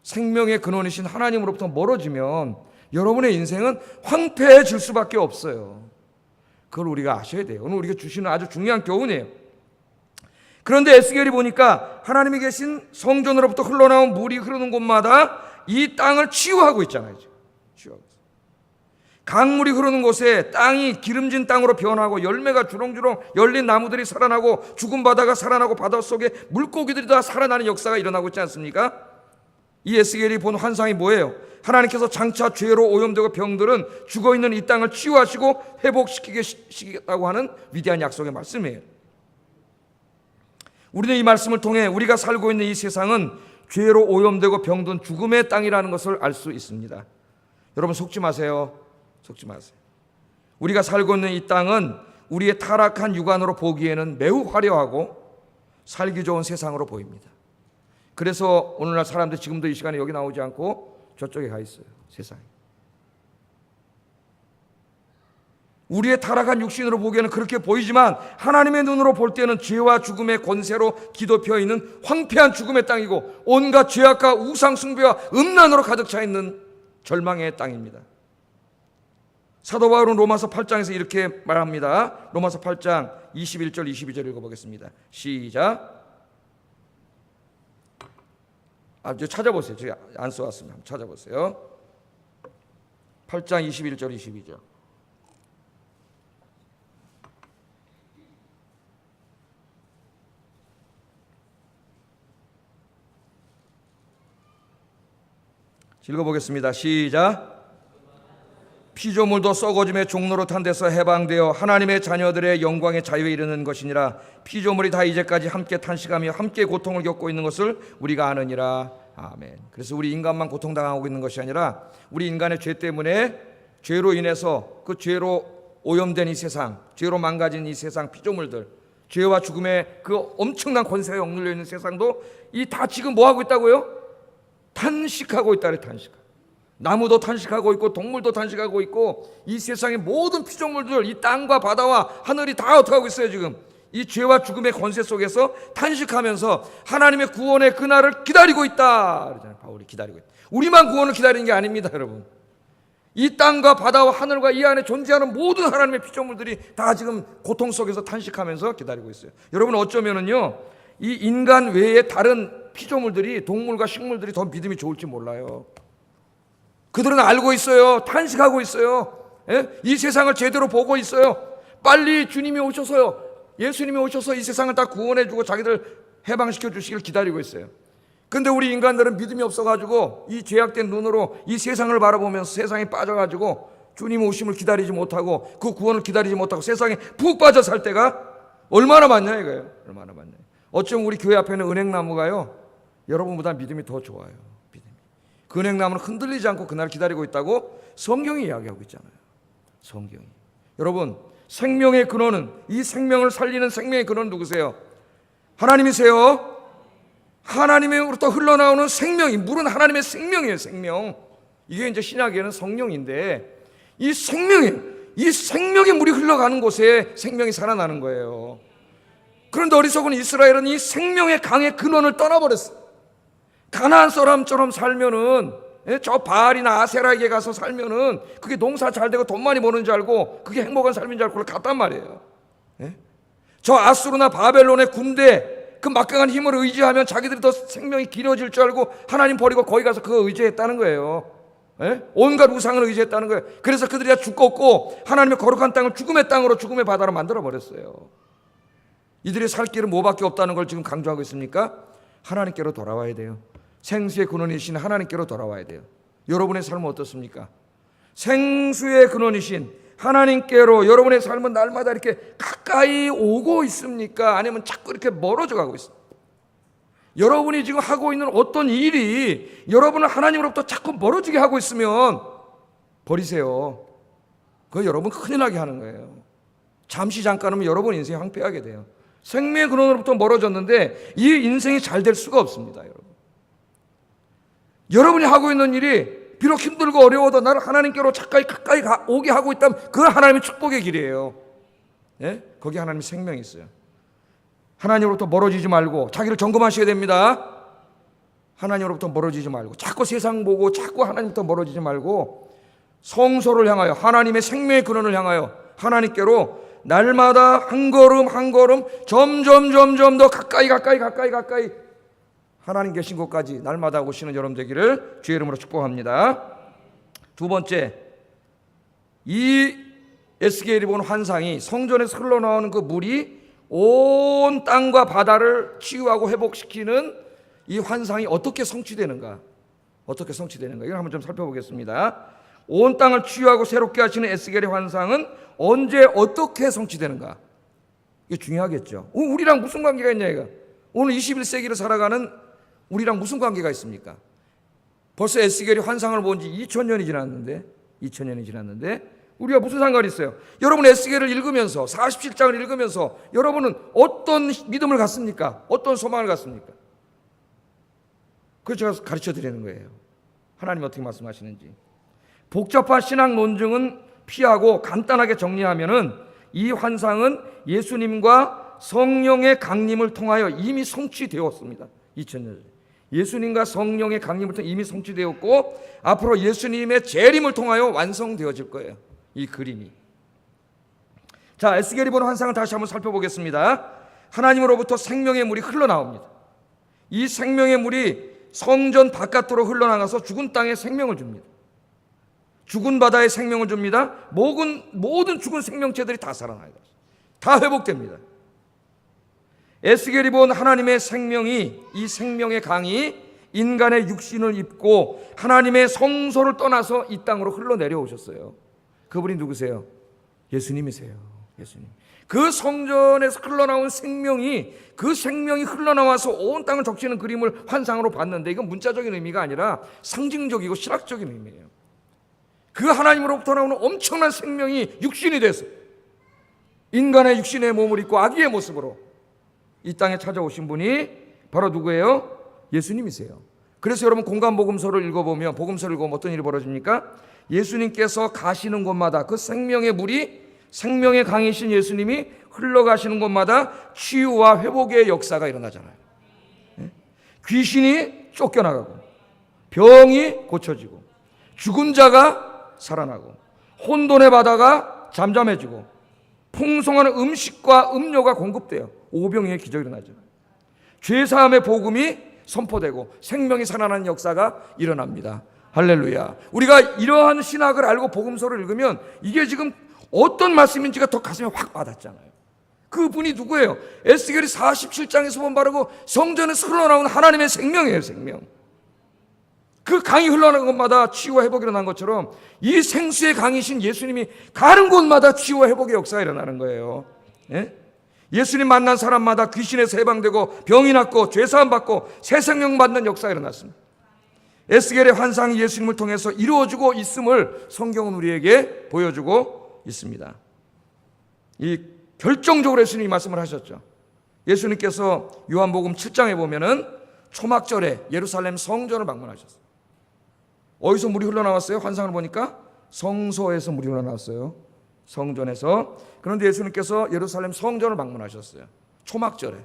생명의 근원이신 하나님으로부터 멀어지면 여러분의 인생은 황폐해질 수밖에 없어요. 그걸 우리가 아셔야 돼요. 오늘 우리가 주시는 아주 중요한 교훈이에요. 그런데 에스겔이 보니까 하나님이 계신 성전으로부터 흘러나온 물이 흐르는 곳마다 이 땅을 치유하고 있잖아요. 치유하고 있어요. 강물이 흐르는 곳에 땅이 기름진 땅으로 변하고 열매가 주렁주렁 열린 나무들이 살아나고 죽은 바다가 살아나고 바닷속에 물고기들이 다 살아나는 역사가 일어나고 있지 않습니까? 이 에스겔이 본 환상이 뭐예요? 하나님께서 장차 죄로 오염되고 병들은 죽어있는 이 땅을 치유하시고 회복시키겠다고 하는 위대한 약속의 말씀이에요. 우리는 이 말씀을 통해 우리가 살고 있는 이 세상은 죄로 오염되고 병든 죽음의 땅이라는 것을 알 수 있습니다. 여러분 속지 마세요. 속지 마세요. 우리가 살고 있는 이 땅은 우리의 타락한 육안으로 보기에는 매우 화려하고 살기 좋은 세상으로 보입니다. 그래서 오늘날 사람들 지금도 이 시간에 여기 나오지 않고 저쪽에 가 있어요. 세상에. 우리의 타락한 육신으로 보기에는 그렇게 보이지만 하나님의 눈으로 볼 때는 죄와 죽음의 권세로 뒤덮여 있는 황폐한 죽음의 땅이고 온갖 죄악과 우상 숭배와 음란으로 가득 차 있는 절망의 땅입니다. 사도 바울은 로마서 8장에서 이렇게 말합니다. 로마서 8장 21절 22절 읽어보겠습니다. 시작. 찾아보세요. 제가 안 써왔습니다. 한번 찾아보세요. 8장 21절 22절. 읽어보겠습니다. 시작. 피조물도 썩어짐의 종로로 탄 데서 해방되어 하나님의 자녀들의 영광의 자유에 이르는 것이니라. 피조물이 다 이제까지 함께 탄식하며 함께 고통을 겪고 있는 것을 우리가 아느니라. 아멘. 그래서 우리 인간만 고통당하고 있는 것이 아니라 우리 인간의 죄 때문에 죄로 인해서 그 죄로 오염된 이 세상, 죄로 망가진 이 세상 피조물들, 죄와 죽음의 그 엄청난 권세에 억눌려 있는 세상도 이 다 지금 뭐 하고 있다고요? 탄식하고 있다. 탄식하고. 나무도 탄식하고 있고 동물도 탄식하고 있고 이 세상의 모든 피조물들, 이 땅과 바다와 하늘이 다 어떻게 하고 있어요? 지금 이 죄와 죽음의 권세 속에서 탄식하면서 하나님의 구원의 그날을 기다리고 있다. 그러잖아요. 바울이 기다리고 있다. 우리만 구원을 기다리는 게 아닙니다, 여러분. 이 땅과 바다와 하늘과 이 안에 존재하는 모든 하나님의 피조물들이 다 지금 고통 속에서 탄식하면서 기다리고 있어요. 여러분, 어쩌면은요, 이 인간 외에 다른 피조물들이, 동물과 식물들이 더 믿음이 좋을지 몰라요. 그들은 알고 있어요. 탄식하고 있어요. 예? 이 세상을 제대로 보고 있어요. 빨리 주님이 오셔서요, 예수님이 오셔서 이 세상을 다 구원해주고 자기들 해방시켜 주시길 기다리고 있어요. 근데 우리 인간들은 믿음이 없어가지고 이 죄악된 눈으로 이 세상을 바라보면서 세상에 빠져가지고 주님 오심을 기다리지 못하고 그 구원을 기다리지 못하고 세상에 푹 빠져 살 때가 얼마나 많냐 이거예요. 얼마나 많냐. 어쩌면 우리 교회 앞에 있는 은행나무가요, 여러분보다 믿음이 더 좋아요. 그 은행나무는 흔들리지 않고 그날 기다리고 있다고 성경이 이야기하고 있잖아요. 성경이. 여러분, 생명의 근원은, 이 생명을 살리는 생명의 근원은 누구세요? 하나님이세요. 하나님으로부터 흘러나오는 생명이, 물은 하나님의 생명이에요. 생명. 이게 이제 신약에는 성령인데 이 생명의 물이 흘러가는 곳에 생명이 살아나는 거예요. 그런데 어리석은 이스라엘은 이 생명의 강의 근원을 떠나버렸어요. 가나안 사람처럼 살면은, 저 바알이나 아세라에게 가서 살면은 그게 농사 잘 되고 돈 많이 버는 줄 알고 그게 행복한 삶인 줄 알고 갔단 말이에요. 저 아수르나 바벨론의 군대 그 막강한 힘을 의지하면 자기들이 더 생명이 길어질 줄 알고 하나님 버리고 거기 가서 그거 의지했다는 거예요. 온갖 우상을 의지했다는 거예요. 그래서 그들이 다 죽었고 하나님의 거룩한 땅을 죽음의 땅으로, 죽음의 바다로 만들어버렸어요. 이들의 살 길은 뭐밖에 없다는 걸 지금 강조하고 있습니까? 하나님께로 돌아와야 돼요. 생수의 근원이신 하나님께로 돌아와야 돼요. 여러분의 삶은 어떻습니까? 생수의 근원이신 하나님께로 여러분의 삶은 날마다 이렇게 가까이 오고 있습니까? 아니면 자꾸 이렇게 멀어져 가고 있습니까? 여러분이 지금 하고 있는 어떤 일이 여러분을 하나님으로부터 자꾸 멀어지게 하고 있으면 버리세요. 그거 여러분 큰일 나게 하는 거예요. 잠시 잠깐이면 여러분 인생이 황폐하게 돼요. 생명의 근원으로부터 멀어졌는데 이 인생이 잘 될 수가 없습니다. 여러분이 하고 있는 일이 비록 힘들고 어려워도 나를 하나님께로 가까이 오게 하고 있다면 그건 하나님의 축복의 길이에요. 거기 하나님의 생명이 있어요. 하나님으로부터 멀어지지 말고 자기를 점검하셔야 됩니다. 하나님으로부터 멀어지지 말고 자꾸 세상 보고 자꾸 하나님부터 멀어지지 말고 성소를 향하여, 하나님의 생명의 근원을 향하여 하나님께로 날마다 한 걸음 한 걸음 점점 더 가까이 하나님 계신 곳까지 날마다 오시는 여러분 되기를 주의 이름으로 축복합니다. 두 번째, 이 에스겔이 본 환상이, 성전에서 흘러나오는 그 물이 온 땅과 바다를 치유하고 회복시키는 이 환상이 어떻게 성취되는가? 이걸 한번 좀 살펴보겠습니다. 온 땅을 치유하고 새롭게 하시는 에스겔의 환상은 언제 어떻게 성취되는가? 이게 중요하겠죠. 우리랑 무슨 관계가 있냐 이거. 오늘 21세기를 살아가는 우리랑 무슨 관계가 있습니까? 벌써 에스겔이 환상을 본 지 2000년이 지났는데 우리가 무슨 상관이 있어요? 여러분 에스겔을 읽으면서, 47장을 읽으면서 여러분은 어떤 믿음을 갖습니까? 어떤 소망을 갖습니까? 그걸 제가 가르쳐 드리는 거예요. 하나님 어떻게 말씀하시는지. 복잡한 신학 논증은 피하고 간단하게 정리하면은 이 환상은 예수님과 성령의 강림을 통하여 이미 성취되었습니다. 2000년 전에 예수님과 성령의 강림을 통해 이미 성취되었고 앞으로 예수님의 재림을 통하여 완성되어질 거예요. 이 그림이. 자, 에스겔이 본 환상을 다시 한번 살펴보겠습니다. 하나님으로부터 생명의 물이 흘러나옵니다. 이 생명의 물이 성전 바깥으로 흘러나가서 죽은 땅에 생명을 줍니다. 죽은 바다에 생명을 줍니다. 모든 죽은 생명체들이 다 살아나요. 다 회복됩니다. 에스겔이 본 하나님의 생명이, 이 생명의 강이 인간의 육신을 입고 하나님의 성소를 떠나서 이 땅으로 흘러내려오셨어요. 그분이 누구세요? 예수님이세요. 예수님. 그 성전에서 흘러나온 생명이, 그 생명이 흘러나와서 온 땅을 적시는 그림을 환상으로 봤는데 이건 문자적인 의미가 아니라 상징적이고 신학적인 의미예요. 그 하나님으로부터 나오는 엄청난 생명이 육신이 돼서 인간의 육신의 몸을 입고 아기의 모습으로 이 땅에 찾아오신 분이 바로 누구예요? 예수님이세요. 그래서 여러분 공간복음서를 읽어보면, 복음서를 읽어보면 어떤 일이 벌어집니까? 예수님께서 가시는 곳마다 그 생명의 물이, 생명의 강이신 예수님이 흘러가시는 곳마다 치유와 회복의 역사가 일어나잖아요. 귀신이 쫓겨나가고 병이 고쳐지고 죽은 자가 살아나고 혼돈의 바다가 잠잠해지고 풍성한 음식과 음료가 공급돼요. 오병이의 기적이 일어나죠. 죄사함의 복음이 선포되고 생명이 살아나는 역사가 일어납니다. 할렐루야. 우리가 이러한 신학을 알고 복음서를 읽으면 이게 지금 어떤 말씀인지가 더 가슴에 확 와닿잖아요. 그분이 누구예요? 에스겔이 47장에서 본 바르고 성전에서 흘러나온 하나님의 생명이에요. 생명. 그 강이 흘러나는 곳마다 치유와 회복이 일어난 것처럼 이 생수의 강이신 예수님이 가는 곳마다 치유와 회복의 역사가 일어나는 거예요. 예? 예수님 만난 사람마다 귀신에서 해방되고 병이 낫고 죄사함 받고 새 생명 받는 역사가 일어났습니다. 에스겔의 환상이 예수님을 통해서 이루어지고 있음을 성경은 우리에게 보여주고 있습니다. 이 결정적으로 예수님이 말씀을 하셨죠. 예수님께서 요한복음 7장에 보면은 초막절에 예루살렘 성전을 방문하셨어요. 어디서 물이 흘러나왔어요? 환상을 보니까 성소에서 물이 흘러나왔어요. 성전에서. 그런데 예수님께서 예루살렘 성전을 방문하셨어요. 초막절에.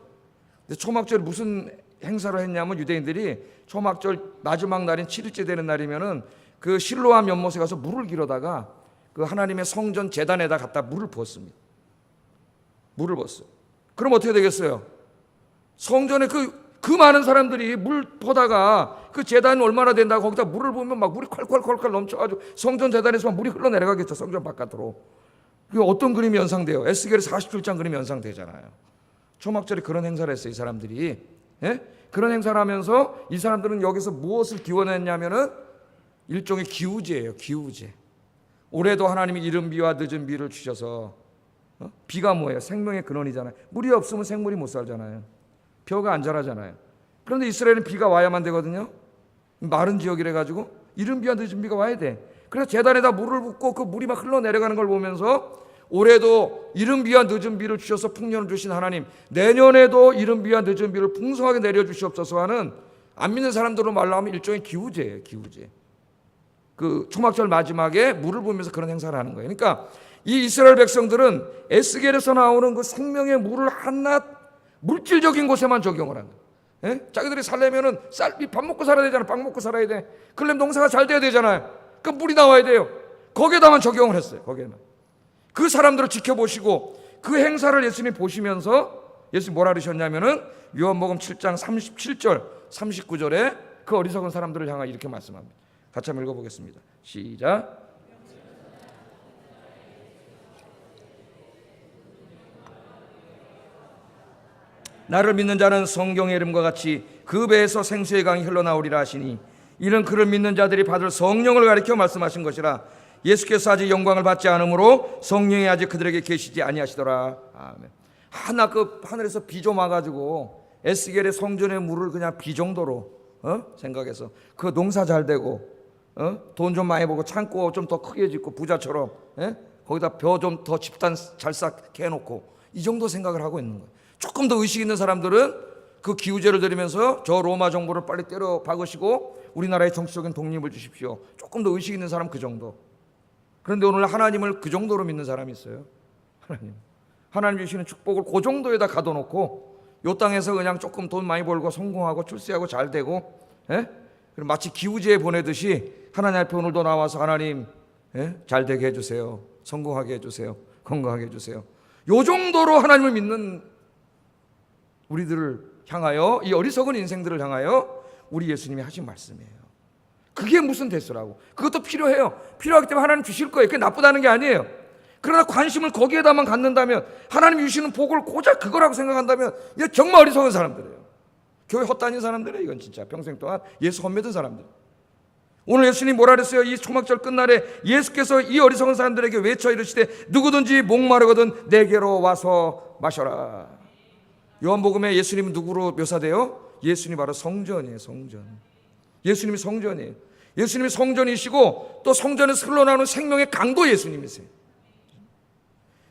근데 초막절에 무슨 행사를 했냐면 유대인들이 초막절 마지막 날인 7일째 되는 날이면은 그 실로암 연못에 가서 물을 길어다가 그 하나님의 성전 제단에다 갖다 물을 부었습니다. 물을 부었어요. 그럼 어떻게 되겠어요? 성전에 그 많은 사람들이 물 보다가 그 제단이 얼마나 된다고 거기다 물을 부으면 막 물이 콸콸콸콸 넘쳐가지고 성전 제단에서 물이 흘러내려가겠죠. 성전 바깥으로. 그게 어떤 그림이 연상돼요? 에스겔의 47장 그림이 연상되잖아요. 초막절에 그런 행사를 했어요. 이 사람들이. 예? 그런 행사를 하면서 이 사람들은 여기서 무엇을 기원했냐면은 일종의 기우제예요. 기우제. 올해도 하나님이 이른 비와 늦은 비를 주셔서 비가 뭐예요? 생명의 근원이잖아요. 물이 없으면 생물이 못 살잖아요. 벼가 안 자라잖아요. 그런데 이스라엘은 비가 와야만 되거든요. 마른 지역이라 가지고 이른 비와 늦은 비가 와야 돼. 그래서 제단에다 물을 붓고 그 물이 막 흘러내려가는 걸 보면서 올해도 이른 비와 늦은 비를 주셔서 풍년을 주신 하나님, 내년에도 이른 비와 늦은 비를 풍성하게 내려주시옵소서 하는, 안 믿는 사람들로 말로 하면 일종의 기우제예요. 기우제. 그 초막절 마지막에 물을 부으면서 그런 행사를 하는 거예요. 그러니까 이 이스라엘 백성들은 에스겔에서 나오는 그 생명의 물을 한낱 물질적인 곳에만 적용을 하는 거예요. 예? 자기들이 살려면은 밥 먹고 살아야 되잖아요. 빵 먹고 살아야 돼. 그러려면 농사가 잘 돼야 되잖아요. 그 물이 나와야 돼요. 거기에다만 적용을 했어요. 거기에만. 그 사람들을 지켜보시고 그 행사를 예수님이 보시면서 예수님이 뭐라 그러셨냐면은 요한복음 7장 37절 39절에 그 어리석은 사람들을 향하여 이렇게 말씀합니다. 같이 한번 읽어보겠습니다. 시작. 나를 믿는 자는 성경의 이름과 같이 그 배에서 생수의 강이 흘러나오리라 하시니 이는 그를 믿는 자들이 받을 성령을 가리켜 말씀하신 것이라. 예수께서 아직 영광을 받지 않으므로 성령이 아직 그들에게 계시지 아니하시더라. 아멘. 하나 그 하늘에서 비 좀 와가지고 에스겔의 성전의 물을 그냥 비 정도로 생각해서 그 농사 잘 되고 돈 좀 많이 벌고 창고 좀 더 크게 짓고 부자처럼 거기다 벼 좀 더 집단 잘 쌓게 해놓고 이 정도 생각을 하고 있는 거예요. 조금 더 의식 있는 사람들은 그 기우제를 드리면서 저 로마 정부를 빨리 때려 박으시고 우리나라의 정치적인 독립을 주십시오. 조금 더 의식 있는 사람 그 정도. 그런데 오늘 하나님을 그 정도로 믿는 사람이 있어요. 하나님 주시는 축복을 그 정도에다 가둬놓고 이 땅에서 그냥 조금 돈 많이 벌고 성공하고 출세하고 잘 되고, 그리고 마치 기우제에 보내듯이 하나님 앞에 오늘도 나와서 하나님 잘 되게 해주세요, 성공하게 해주세요, 건강하게 해주세요. 요 정도로 하나님을 믿는 우리들을 향하여, 이 어리석은 인생들을 향하여 우리 예수님이 하신 말씀이에요. 그게 무슨 대수라고. 그것도 필요해요. 필요하기 때문에 하나님 주실 거예요. 그게 나쁘다는 게 아니에요. 그러나 관심을 거기에다만 갖는다면, 하나님이 주시는 복을 고작 그거라고 생각한다면 이게 정말 어리석은 사람들이에요. 교회 헛다닌 사람들이에요. 이건 진짜 평생 동안 예수 헛믿은 사람들. 오늘 예수님 뭐라 그랬어요? 이 초막절 끝날에 예수께서 이 어리석은 사람들에게 외쳐 이르시되 누구든지 목마르거든 내게로 와서 마셔라. 요한복음에 예수님은 누구로 묘사돼요? 예수님이 바로 성전이에요. 성전. 예수님이 성전이에요. 예수님이 성전이시고 또 성전에서 흘러나오는 생명의 강도 예수님이세요.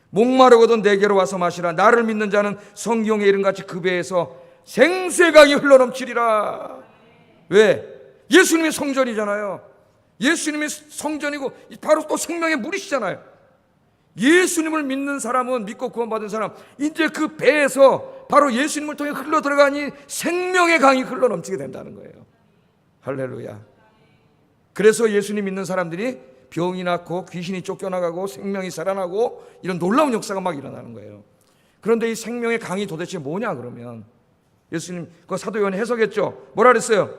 목마르거든 내게로 와서 마시라. 나를 믿는 자는 성경의 이름같이 그 배에서 생수의 강이 흘러넘치리라. 왜? 예수님이 성전이잖아요. 예수님이 성전이고 바로 또 생명의 물이시잖아요. 예수님을 믿는 사람은, 믿고 구원받은 사람, 이제 그 배에서 바로 예수님을 통해 흘러 들어가니 생명의 강이 흘러넘치게 된다는 거예요. 할렐루야. 그래서 예수님 믿는 사람들이 병이 낫고 귀신이 쫓겨나가고 생명이 살아나고 이런 놀라운 역사가 막 일어나는 거예요. 그런데 이 생명의 강이 도대체 뭐냐 그러면 예수님 그 사도 요한이 해석했죠. 뭐라 그랬어요?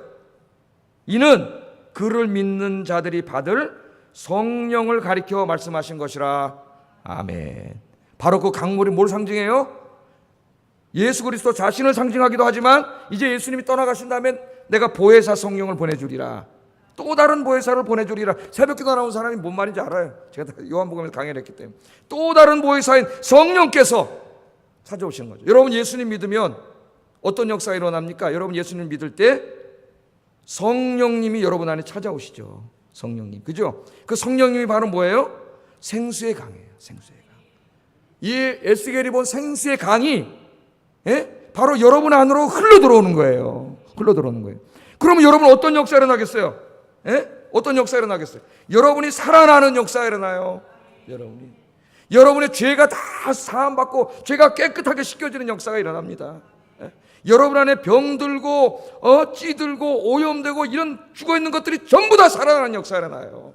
이는 그를 믿는 자들이 받을 성령을 가리켜 말씀하신 것이라. 아멘. 바로 그 강물이 뭘 상징해요? 예수 그리스도 자신을 상징하기도 하지만 이제 예수님이 떠나가신 다음에 내가 보혜사 성령을 보내주리라. 또 다른 보혜사를 보내주리라. 새벽기도 나온 사람이 뭔 말인지 알아요. 제가 요한복음에서 강의를 했기 때문에. 또 다른 보혜사인 성령께서 찾아오시는 거죠. 여러분 예수님 믿으면 어떤 역사가 일어납니까? 여러분 예수님 믿을 때 성령님이 여러분 안에 찾아오시죠. 성령님, 그죠? 그 성령님이 바로 뭐예요? 생수의 강이에요. 생수의 강. 이 에스겔이 본 생수의 강이 바로 여러분 안으로 흘러 들어오는 거예요. 흘러 들어오는 거예요. 그러면 여러분 어떤 역사가 일어나겠어요? 어떤 역사가 일어나겠어요? 여러분이 살아나는 역사가 일어나요. 여러분의 죄가 다 사함받고 죄가 깨끗하게 씻겨지는 역사가 일어납니다. 여러분 안에 병들고 찌들고 오염되고 이런 죽어있는 것들이 전부 다 살아나는 역사가 일어나요.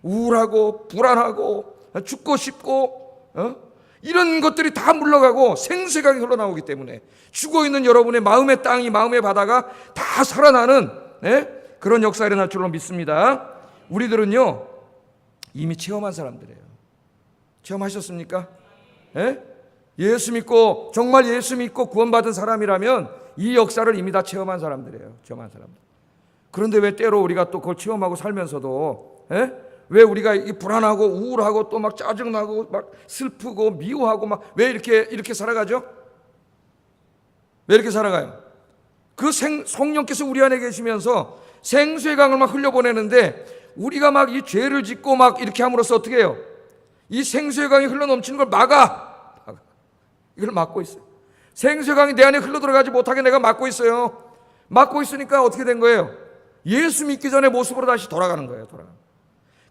우울하고 불안하고 죽고 싶고 이런 것들이 다 물러가고 생수의 강이 흘러나오기 때문에 죽어있는 여러분의 마음의 땅이, 마음의 바다가 다 살아나는 그런 역사가 일어날 줄로 믿습니다. 우리들은요 이미 체험한 사람들이에요. 체험하셨습니까? 예수 믿고 정말 예수 믿고 구원받은 사람이라면 이 역사를 이미 다 체험한 사람들이에요. 체험한 사람들. 그런데 왜 때로 우리가 또 그걸 체험하고 살면서도 왜 우리가 불안하고 우울하고 또 막 짜증나고 막 슬프고 미워하고 막 왜 이렇게 살아가죠? 왜 이렇게 살아가요? 그 성령께서 우리 안에 계시면서 생수의 강을 막 흘려보내는데 우리가 막 이 죄를 짓고 막 이렇게 함으로써 어떻게 해요? 이 생수의 강이 흘러넘치는 걸 이걸 막고 있어요. 생수의 강이 내 안에 흘러들어가지 못하게 내가 막고 있어요. 막고 있으니까 어떻게 된 거예요? 예수 믿기 전의 모습으로 다시 돌아가는 거예요.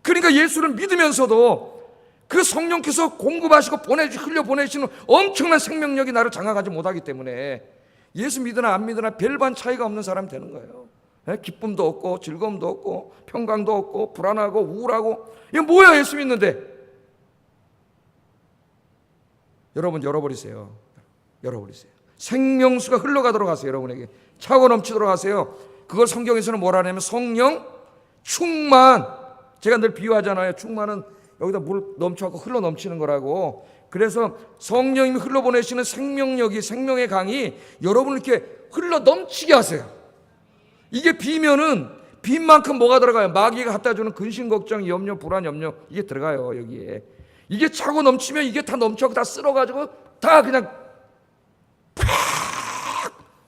그러니까 예수를 믿으면서도 그 성령께서 공급하시고 흘려보내시는 엄청난 생명력이 나를 장악하지 못하기 때문에 예수 믿으나 안 믿으나 별반 차이가 없는 사람이 되는 거예요. 기쁨도 없고 즐거움도 없고 평강도 없고 불안하고 우울하고 이게 뭐야 예수 믿는데. 여러분 열어버리세요. 생명수가 흘러가도록 하세요. 여러분에게 차고 넘치도록 하세요. 그걸 성경에서는 뭐라 하냐면 성령 충만. 제가 늘 비유하잖아요. 충만은 여기다 물 넘쳐갖고 흘러 넘치는 거라고. 그래서 성령님이 흘러보내시는 생명력이, 생명의 강이 여러분을 이렇게 흘러 넘치게 하세요. 이게 비면은 빈 만큼 뭐가 들어가요? 마귀가 갖다 주는 근심, 걱정, 염려, 불안, 염려 이게 들어가요. 여기에 이게 차고 넘치면 이게 다 넘쳐서 다 쓸어가지고 다 그냥 팍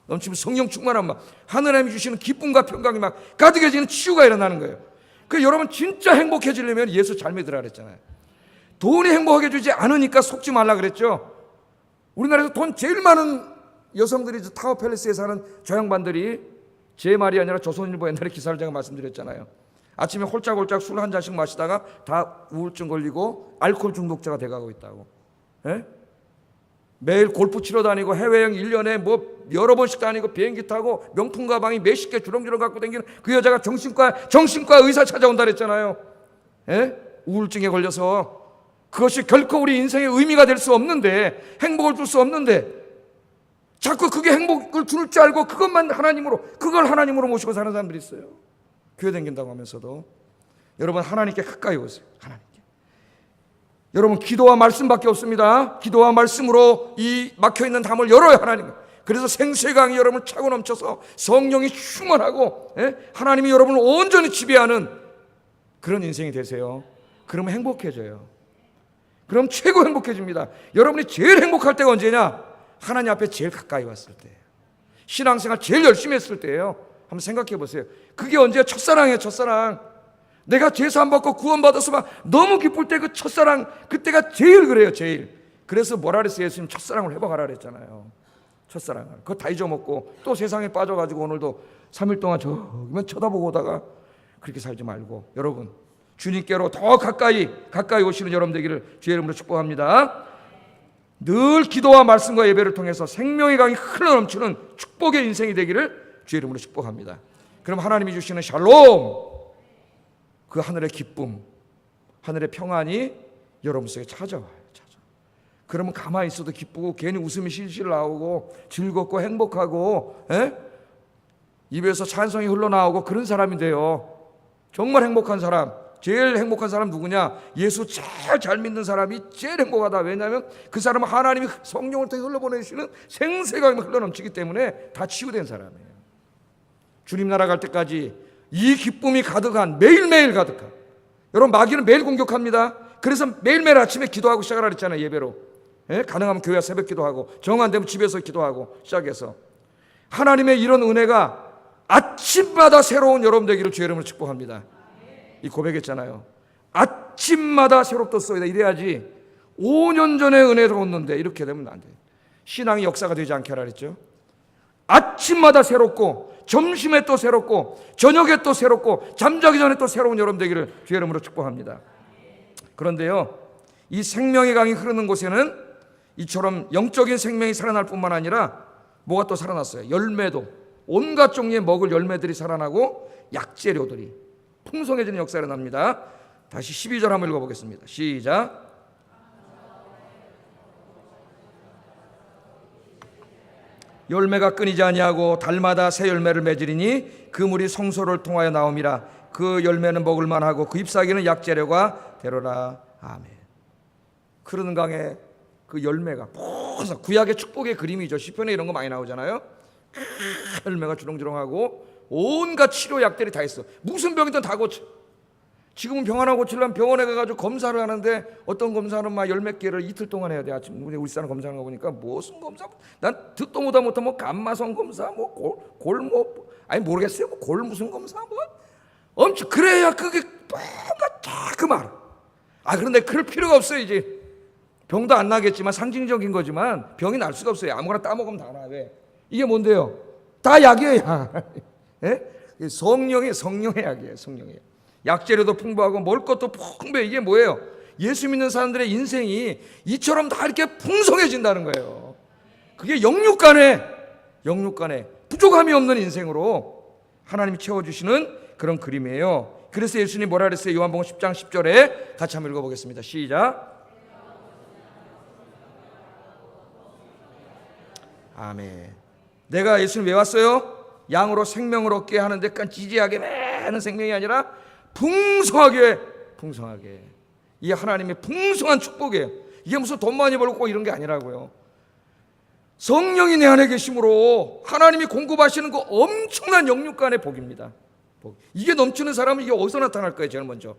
넘치면 성령 충만한 막 하나님이 주시는 기쁨과 평강이 막 가득해지는 치유가 일어나는 거예요. 그 여러분 진짜 행복해지려면 예수 잘 믿으라 그랬잖아요. 돈이 행복하게 주지 않으니까 속지 말라 그랬죠. 우리나라에서 돈 제일 많은 여성들이 타워 팰리스에 사는 저 양반들이 제 말이 아니라 조선일보 옛날에 기사를 제가 말씀드렸잖아요. 아침에 홀짝홀짝 술 한 잔씩 마시다가 다 우울증 걸리고 알코올 중독자가 돼가고 있다고. 예? 매일 골프 치러 다니고 해외여행 1년에 뭐 여러 번씩 다니고 비행기 타고 명품 가방이 몇십 개 주렁주렁 갖고 다니는 그 여자가 정신과 의사 찾아온다 그랬잖아요. 예? 우울증에 걸려서. 그것이 결코 우리 인생의 의미가 될 수 없는데, 행복을 줄 수 없는데, 자꾸 그게 행복을 줄 줄 알고 그걸 하나님으로 모시고 사는 사람들이 있어요. 교회 다닌다고 하면서도. 여러분, 하나님께 가까이 오세요. 하나님께. 여러분, 기도와 말씀밖에 없습니다. 기도와 말씀으로 이 막혀있는 담을 열어요, 하나님. 그래서 생수의 강이 여러분을 차고 넘쳐서 성령이 충만하고, 하나님이 여러분을 온전히 지배하는 그런 인생이 되세요. 그러면 행복해져요. 그럼 최고 행복해집니다. 여러분이 제일 행복할 때가 언제냐? 하나님 앞에 제일 가까이 왔을 때예요. 신앙생활 제일 열심히 했을 때예요. 한번 생각해 보세요. 그게 언제야? 첫사랑이에요. 첫사랑. 내가 제사함 받고 구원받아서 막 너무 기쁠 때 그 첫사랑, 그때가 제일 그래요. 제일. 그래서 뭐라 그랬어요? 예수님 첫사랑을 회복하라 그랬잖아요. 첫사랑을. 그거 다 잊어먹고 또 세상에 빠져가지고 오늘도 3일 동안 저기만 쳐다보고 오다가 그렇게 살지 말고, 여러분 주님께로 더 가까이 오시는 여러분 되기를 주의 이름으로 축복합니다. 늘 기도와 말씀과 예배를 통해서 생명의 강이 흘러넘치는 축복의 인생이 되기를 주의 이름으로 축복합니다. 그럼 하나님이 주시는 샬롬, 그 하늘의 기쁨, 하늘의 평안이 여러분 속에 찾아와요. 그러면 가만히 있어도 기쁘고 괜히 웃음이 실실 나오고 즐겁고 행복하고, 입에서 찬송이 흘러나오고 그런 사람이 돼요. 정말 행복한 사람, 제일 행복한 사람 누구냐? 예수 제일 잘 믿는 사람이 제일 행복하다. 왜냐하면 그 사람은 하나님이 성령을 통해 흘러보내시는 생수의 강이 흘러넘치기 때문에 다 치유된 사람이에요. 주님 나라 갈 때까지 이 기쁨이 가득한, 매일매일 가득한. 여러분, 마귀는 매일 공격합니다. 그래서 매일매일 아침에 기도하고 시작하라 그랬잖아요. 예배로. 가능하면 교회 새벽 기도하고, 정 안 되면 집에서 기도하고 시작해서. 하나님의 이런 은혜가 아침마다 새로운 여러분 되기를 주의 이름으로 축복합니다. 이 고백했잖아요. 아침마다 새롭도소이다. 이래야지 5년 전에 은혜를 얻는데 이렇게 되면 안 돼요. 신앙이 역사가 되지 않게 하라 그랬죠. 아침마다 새롭고, 점심에 또 새롭고, 저녁에 또 새롭고, 잠자기 전에 또 새로운 여러분 되기를 주의 이름으로 축복합니다. 그런데요, 이 생명의 강이 흐르는 곳에는 이처럼 영적인 생명이 살아날 뿐만 아니라 뭐가 또 살아났어요? 열매도, 온갖 종류의 먹을 열매들이 살아나고 약재료들이 풍성해지는 역사가 일어납니다. 다시 12절 한번 읽어보겠습니다. 시작. 열매가 끊이지 아니하고 달마다 새 열매를 맺으리니 그 물이 성소를 통하여 나옴이라. 그 열매는 먹을 만하고 그 잎사귀는 약재료가 되로라. 아멘. 흐르는 강의 그 열매가 풍성, 구약의 축복의 그림이죠. 시편에 이런 거 많이 나오잖아요. 열매가 주렁주렁하고 온갖 치료약들이 다 있어. 무슨 병이든 다 고쳐. 지금은 병 하나 고치려면 병원에 가가지고 검사를 하는데 어떤 검사는 막 열 몇 개를 이틀 동안 해야 돼. 아침 우리 사람 검사하는 거 보니까 무슨 검사? 난 듣도 못한 뭐 감마성 검사, 아니 모르겠어요. 뭐 골 무슨 검사 뭐 엄청 그래야 그게 뭔가 다 그 말. 그런데 그럴 필요가 없어요. 이제 병도 안 나겠지만 상징적인 거지만 병이 날 수가 없어요. 아무거나 따먹으면 다 나. 왜? 이게 뭔데요? 다 약이에요. 약. 예? 성령의 약이에요. 성령의 약. 약재료도 풍부하고 먹을 것도 풍부해. 이게 뭐예요? 예수 믿는 사람들의 인생이 이처럼 다 이렇게 풍성해진다는 거예요. 그게 영육간에 부족함이 없는 인생으로 하나님이 채워주시는 그런 그림이에요. 그래서 예수님이 뭐라 그랬어요? 요한복음 10장 10절에 같이 한번 읽어보겠습니다. 시작. 아멘. 내가 예수님 왜 왔어요? 양으로 생명을 얻게 하는 데까지 지지하게 매는 생명이 아니라 풍성하게. 이게 하나님의 풍성한 축복이에요. 이게 무슨 돈 많이 벌고 이런 게 아니라고요. 성령이 내 안에 계심으로 하나님이 공급하시는 그 엄청난 영육간의 복입니다. 이게 넘치는 사람은 이게 어디서 나타날 거예요? 제일 먼저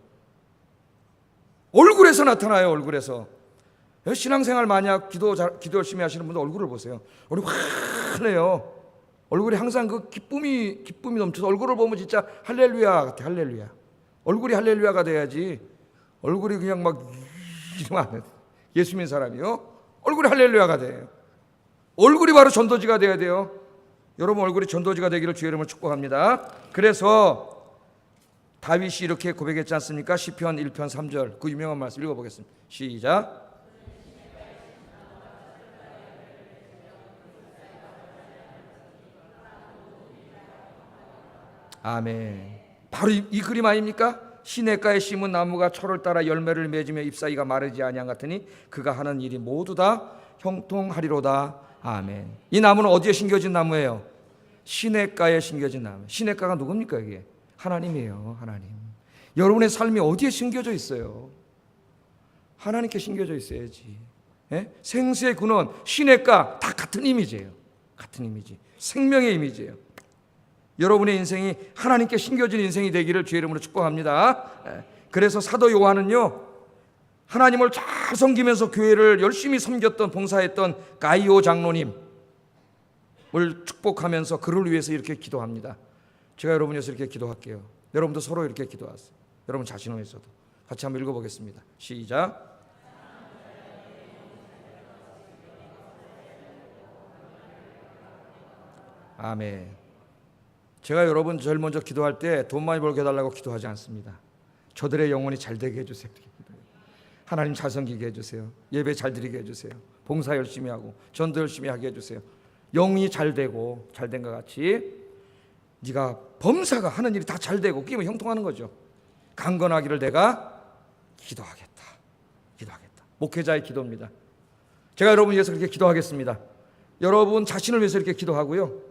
얼굴에서 나타나요. 얼굴에서. 신앙생활 만약 기도 열심히 하시는 분들 얼굴을 보세요. 얼굴이 환해요. 얼굴이 항상 그 기쁨이 넘쳐서 얼굴을 보면 진짜 할렐루야 같아. 할렐루야. 얼굴이 할렐루야가 돼야지. 얼굴이 그냥 막 이러면 안 돼. 예수 믿는 사람이요. 얼굴이 할렐루야가 돼요. 얼굴이 바로 전도지가 돼야 돼요. 여러분 얼굴이 전도지가 되기를 주의 이름으로 축복합니다. 그래서 다윗이 이렇게 고백했지 않습니까? 시편 1편 3절 그 유명한 말씀 읽어보겠습니다. 시작. 아멘. 바로 이 그림 아닙니까? 시냇가에 심은 나무가 철을 따라 열매를 맺으며 잎사귀가 마르지 아니한 같으니 그가 하는 일이 모두 다 형통하리로다. 아멘. 이 나무는 어디에 심겨진 나무예요? 시냇가에 심겨진 나무. 시냇가가 누굽니까? 이게 하나님이에요. 하나님. 여러분의 삶이 어디에 심겨져 있어요? 하나님께 심겨져 있어야지. 예? 생수의 근원, 시냇가 다 같은 이미지예요. 같은 이미지. 생명의 이미지예요. 여러분의 인생이 하나님께 심겨진 인생이 되기를 주의 이름으로 축복합니다. 그래서 사도 요한은요, 하나님을 잘 섬기면서 교회를 열심히 섬겼던 봉사했던 가이오 장로님을 축복하면서 그를 위해서 이렇게 기도합니다. 제가 여러분 위해서 이렇게 기도할게요. 여러분도 서로 이렇게 기도하세요. 여러분 자신을 위해서도 같이 한번 읽어보겠습니다. 시작. 아멘. 제가 여러분 제일 먼저 기도할 때 돈 많이 벌게 해달라고 기도하지 않습니다. 저들의 영혼이 잘 되게 해주세요. 하나님 잘 섬기게 해주세요. 예배 잘 드리게 해주세요. 봉사 열심히 하고 전도 열심히 하게 해주세요. 영이 잘 되고 잘 된 것 같이 네가 범사가 하는 일이 다 잘 되고 그게 뭐 형통하는 거죠. 강건하기를 내가 기도하겠다. 목회자의 기도입니다. 제가 여러분 위해서 그렇게 기도하겠습니다. 여러분 자신을 위해서 이렇게 기도하고요,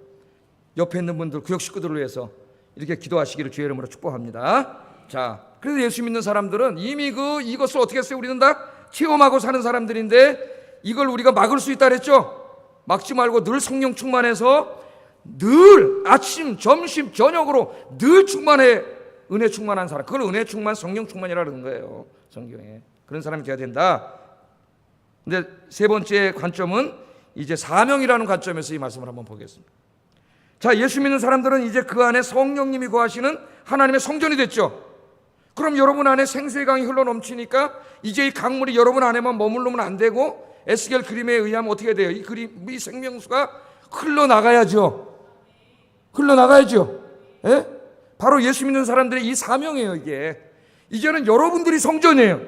옆에 있는 분들 구역 식구들을 위해서 이렇게 기도하시기를 주의 이름으로 축복합니다. 자, 그래서 예수 믿는 사람들은 이미 이것을 어떻게 했어요? 우리는 다 체험하고 사는 사람들인데 이걸 우리가 막을 수 있다 그랬죠? 막지 말고 늘 성령 충만해서 늘 아침, 점심, 저녁으로 늘 충만해. 은혜 충만한 사람, 그걸 은혜 충만, 성령 충만이라 그러는 거예요, 성경에. 그런 사람이 되어야 된다. 근데 세 번째 관점은 이제 사명이라는 관점에서 이 말씀을 한번 보겠습니다. 자, 예수 믿는 사람들은 이제 그 안에 성령님이 거하시는 하나님의 성전이 됐죠. 그럼 여러분 안에 생수의 강이 흘러 넘치니까 이제 이 강물이 여러분 안에만 머무르면 안 되고 에스겔 그림에 의하면 어떻게 돼요? 이 생명수가 흘러나가야죠. 예? 바로 예수 믿는 사람들의 이 사명이에요. 이게 이제는 여러분들이 성전이에요.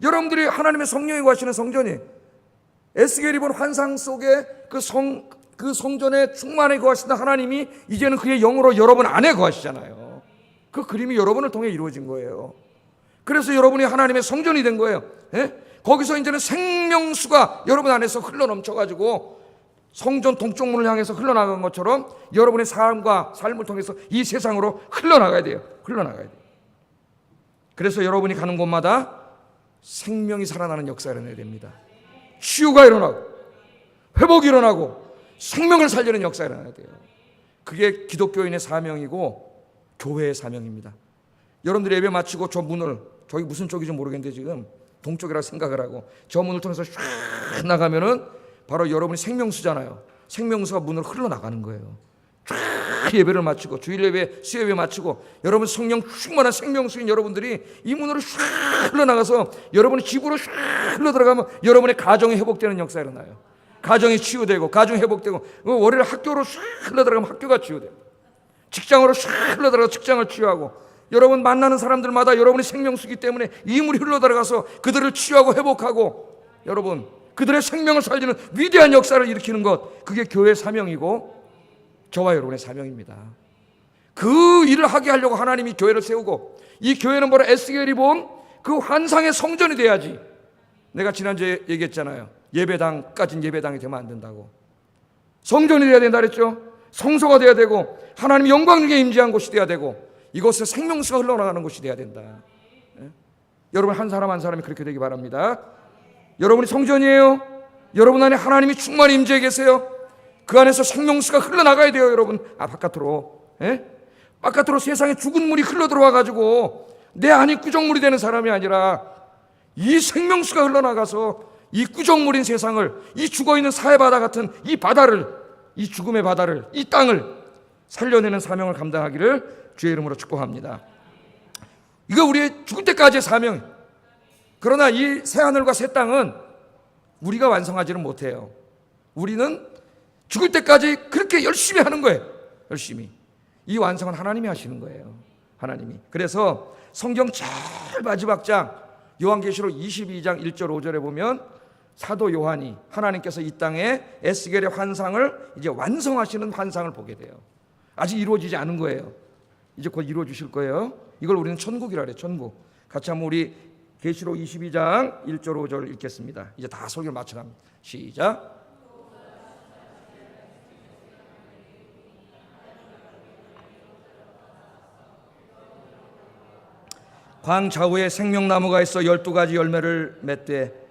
여러분들이 하나님의 성령이 거하시는 성전이에요. 에스겔이 본 환상 속에 그 성전에 충만히 거하시는 하나님이 이제는 그의 영으로 여러분 안에 거하시잖아요. 그 그림이 여러분을 통해 이루어진 거예요. 그래서 여러분이 하나님의 성전이 된 거예요. 예? 거기서 이제는 생명수가 여러분 안에서 흘러넘쳐가지고 성전 동쪽문을 향해서 흘러나간 것처럼 여러분의 삶을 통해서 이 세상으로 흘러나가야 돼요. 그래서 여러분이 가는 곳마다 생명이 살아나는 역사가 일어나야 됩니다. 치유가 일어나고 회복이 일어나고 생명을 살리는 역사가 일어나야 돼요. 그게 기독교인의 사명이고 교회의 사명입니다. 여러분들이 예배 마치고 저 문을, 저기 무슨 쪽인지 모르겠는데 지금 동쪽이라고 생각을 하고 저 문을 통해서 쫙 나가면은 바로 여러분이 생명수잖아요. 생명수가 문으로 흘러나가는 거예요. 쫙 예배를 마치고 주일 예배, 수요예배 마치고 여러분 성령 충만한 생명수인 여러분들이 이 문으로 쫙 흘러나가서 여러분의 집으로 쫙 흘러들어가면 여러분의 가정이 회복되는 역사가 일어나요. 가정이 치유되고 가정이 회복되고 월요일 학교로 쫙 흘러들어가면 학교가 치유되고 직장으로 쫙 흘러들어가서 직장을 치유하고 여러분 만나는 사람들마다 여러분의 생명수기 때문에 이 물이 흘러들어가서 그들을 치유하고 회복하고 여러분 그들의 생명을 살리는 위대한 역사를 일으키는 것, 그게 교회의 사명이고 저와 여러분의 사명입니다. 그 일을 하게 하려고 하나님이 교회를 세우고 이 교회는 바로 에스겔이 본 그 환상의 성전이 돼야지. 내가 지난주에 얘기했잖아요. 예배당까지는 예배당이 되면 안 된다고. 성전이 돼야 된다 그랬죠. 성소가 돼야 되고 하나님의 영광중에 임재한 곳이 돼야 되고 이곳에 생명수가 흘러나가는 곳이 돼야 된다. 예? 여러분 한 사람 한 사람이 그렇게 되기 바랍니다. 여러분이 성전이에요. 여러분 안에 하나님이 충만히 임재해 계세요. 그 안에서 생명수가 흘러나가야 돼요. 여러분 바깥으로. 예? 바깥으로 세상에 죽은 물이 흘러들어와가지고 내 안이 구정물이 되는 사람이 아니라 이 생명수가 흘러나가서 이 구정물인 세상을, 이 죽어있는 사해바다 같은 이 바다를, 이 죽음의 바다를, 이 땅을 살려내는 사명을 감당하기를 주의 이름으로 축복합니다. 이거 우리의 죽을 때까지의 사명. 그러나 이 새하늘과 새 땅은 우리가 완성하지는 못해요. 우리는 죽을 때까지 그렇게 열심히 하는 거예요. 열심히. 이 완성은 하나님이 하시는 거예요. 하나님이. 그래서 성경 제일 마지막 장 요한계시록 22장 1절 5절에 보면 사도 요한이 하나님께서 이 땅에 에스겔의 환상을 이제 완성하시는 환상을 보게 돼요. 아직 이루어지지 않은 거예요. 이제 곧 이루어 주실 거예요. 이걸 우리는 천국이라 그래요. 천국. 같이 한번 우리 계시록 22장 1절 5절 읽겠습니다. 이제 다 설교를 마쳐갑니다. 시작. 광 좌우에 생명나무가 있어 12가지 열매를 맺되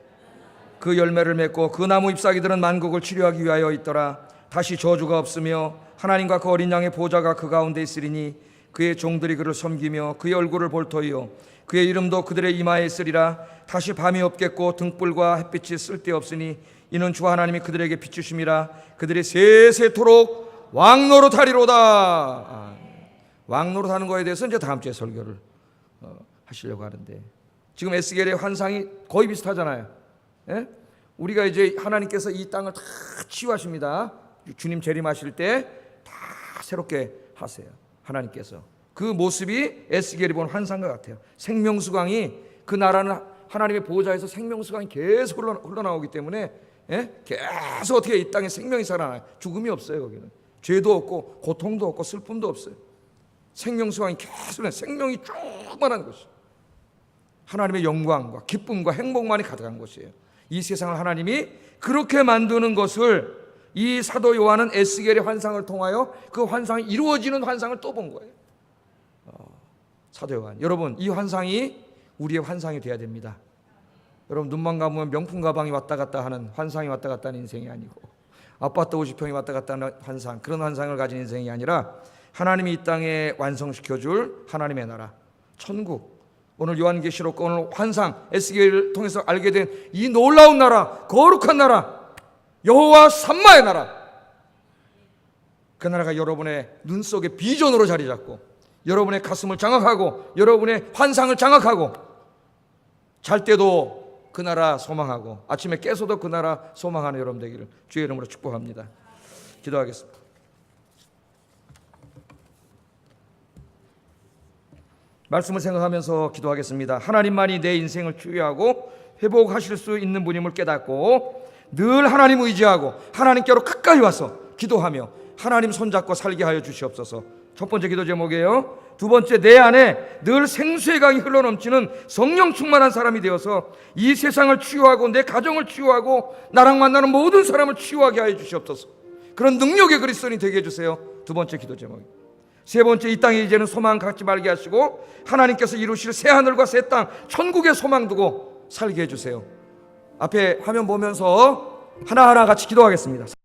그 열매를 맺고 그 나무 잎사귀들은 만국을 치료하기 위하여 있더라. 다시 저주가 없으며 하나님과 그 어린 양의 보좌가 그 가운데 있으리니 그의 종들이 그를 섬기며 그의 얼굴을 볼 터이요 그의 이름도 그들의 이마에 있으리라. 다시 밤이 없겠고 등불과 햇빛이 쓸데없으니 이는 주 하나님이 그들에게 비추심이라. 그들이 세세토록 왕노릇하리로다. 왕노릇하는 거에 대해서 이제 다음 주에 설교를 하시려고 하는데, 지금 에스겔의 환상이 거의 비슷하잖아요. 예? 우리가 이제 하나님께서 이 땅을 다 치유하십니다. 주님 재림하실 때 다 새롭게 하세요. 하나님께서 그 모습이 에스겔이 본 환상과 같아요. 생명수강이, 그 나라는 하나님의 보호자에서 생명수강이 계속 흘러나오기 때문에 계속 어떻게 이 땅에 생명이 살아나요. 죽음이 없어요. 거기는 죄도 없고 고통도 없고 슬픔도 없어요. 생명수강이 계속 생명이 충만한 곳이에요. 하나님의 영광과 기쁨과 행복만이 가득한 곳이에요. 이 세상을 하나님이 그렇게 만드는 것을 이 사도 요한은 에스겔의 환상을 통하여 그 환상이 이루어지는 환상을 또 본 거예요. 사도 요한, 여러분, 이 환상이 우리의 환상이 돼야 됩니다. 여러분, 눈만 감으면 명품 가방이 왔다 갔다 하는, 환상이 왔다 갔다 하는 인생이 아니고 아파트 50평이 왔다 갔다 하는 환상, 그런 환상을 가진 인생이 아니라 하나님이 이 땅에 완성시켜줄 하나님의 나라, 천국, 오늘 요한계시록 오늘 환상 에스겔을 통해서 알게 된 이 놀라운 나라, 거룩한 나라, 여호와 삼마의 나라, 그 나라가 여러분의 눈 속에 비전으로 자리 잡고 여러분의 가슴을 장악하고 여러분의 환상을 장악하고 잘 때도 그 나라 소망하고 아침에 깨서도 그 나라 소망하는 여러분 되기를 주의 이름으로 축복합니다. 기도하겠습니다. 말씀을 생각하면서 기도하겠습니다. 하나님만이 내 인생을 치유하고 회복하실 수 있는 분임을 깨닫고 늘 하나님 의지하고 하나님께로 가까이 와서 기도하며 하나님 손잡고 살게 하여 주시옵소서. 첫 번째 기도 제목이에요. 두 번째, 내 안에 늘 생수의 강이 흘러넘치는 성령 충만한 사람이 되어서 이 세상을 치유하고 내 가정을 치유하고 나랑 만나는 모든 사람을 치유하게 하여 주시옵소서. 그런 능력의 그리스도인이 되게 해주세요. 두 번째 기도 제목입니다. 세 번째, 이 땅에 이제는 소망 갖지 말게 하시고 하나님께서 이루실 새 하늘과 새 땅, 천국의 소망 두고 살게 해주세요. 앞에 화면 보면서 하나하나 같이 기도하겠습니다.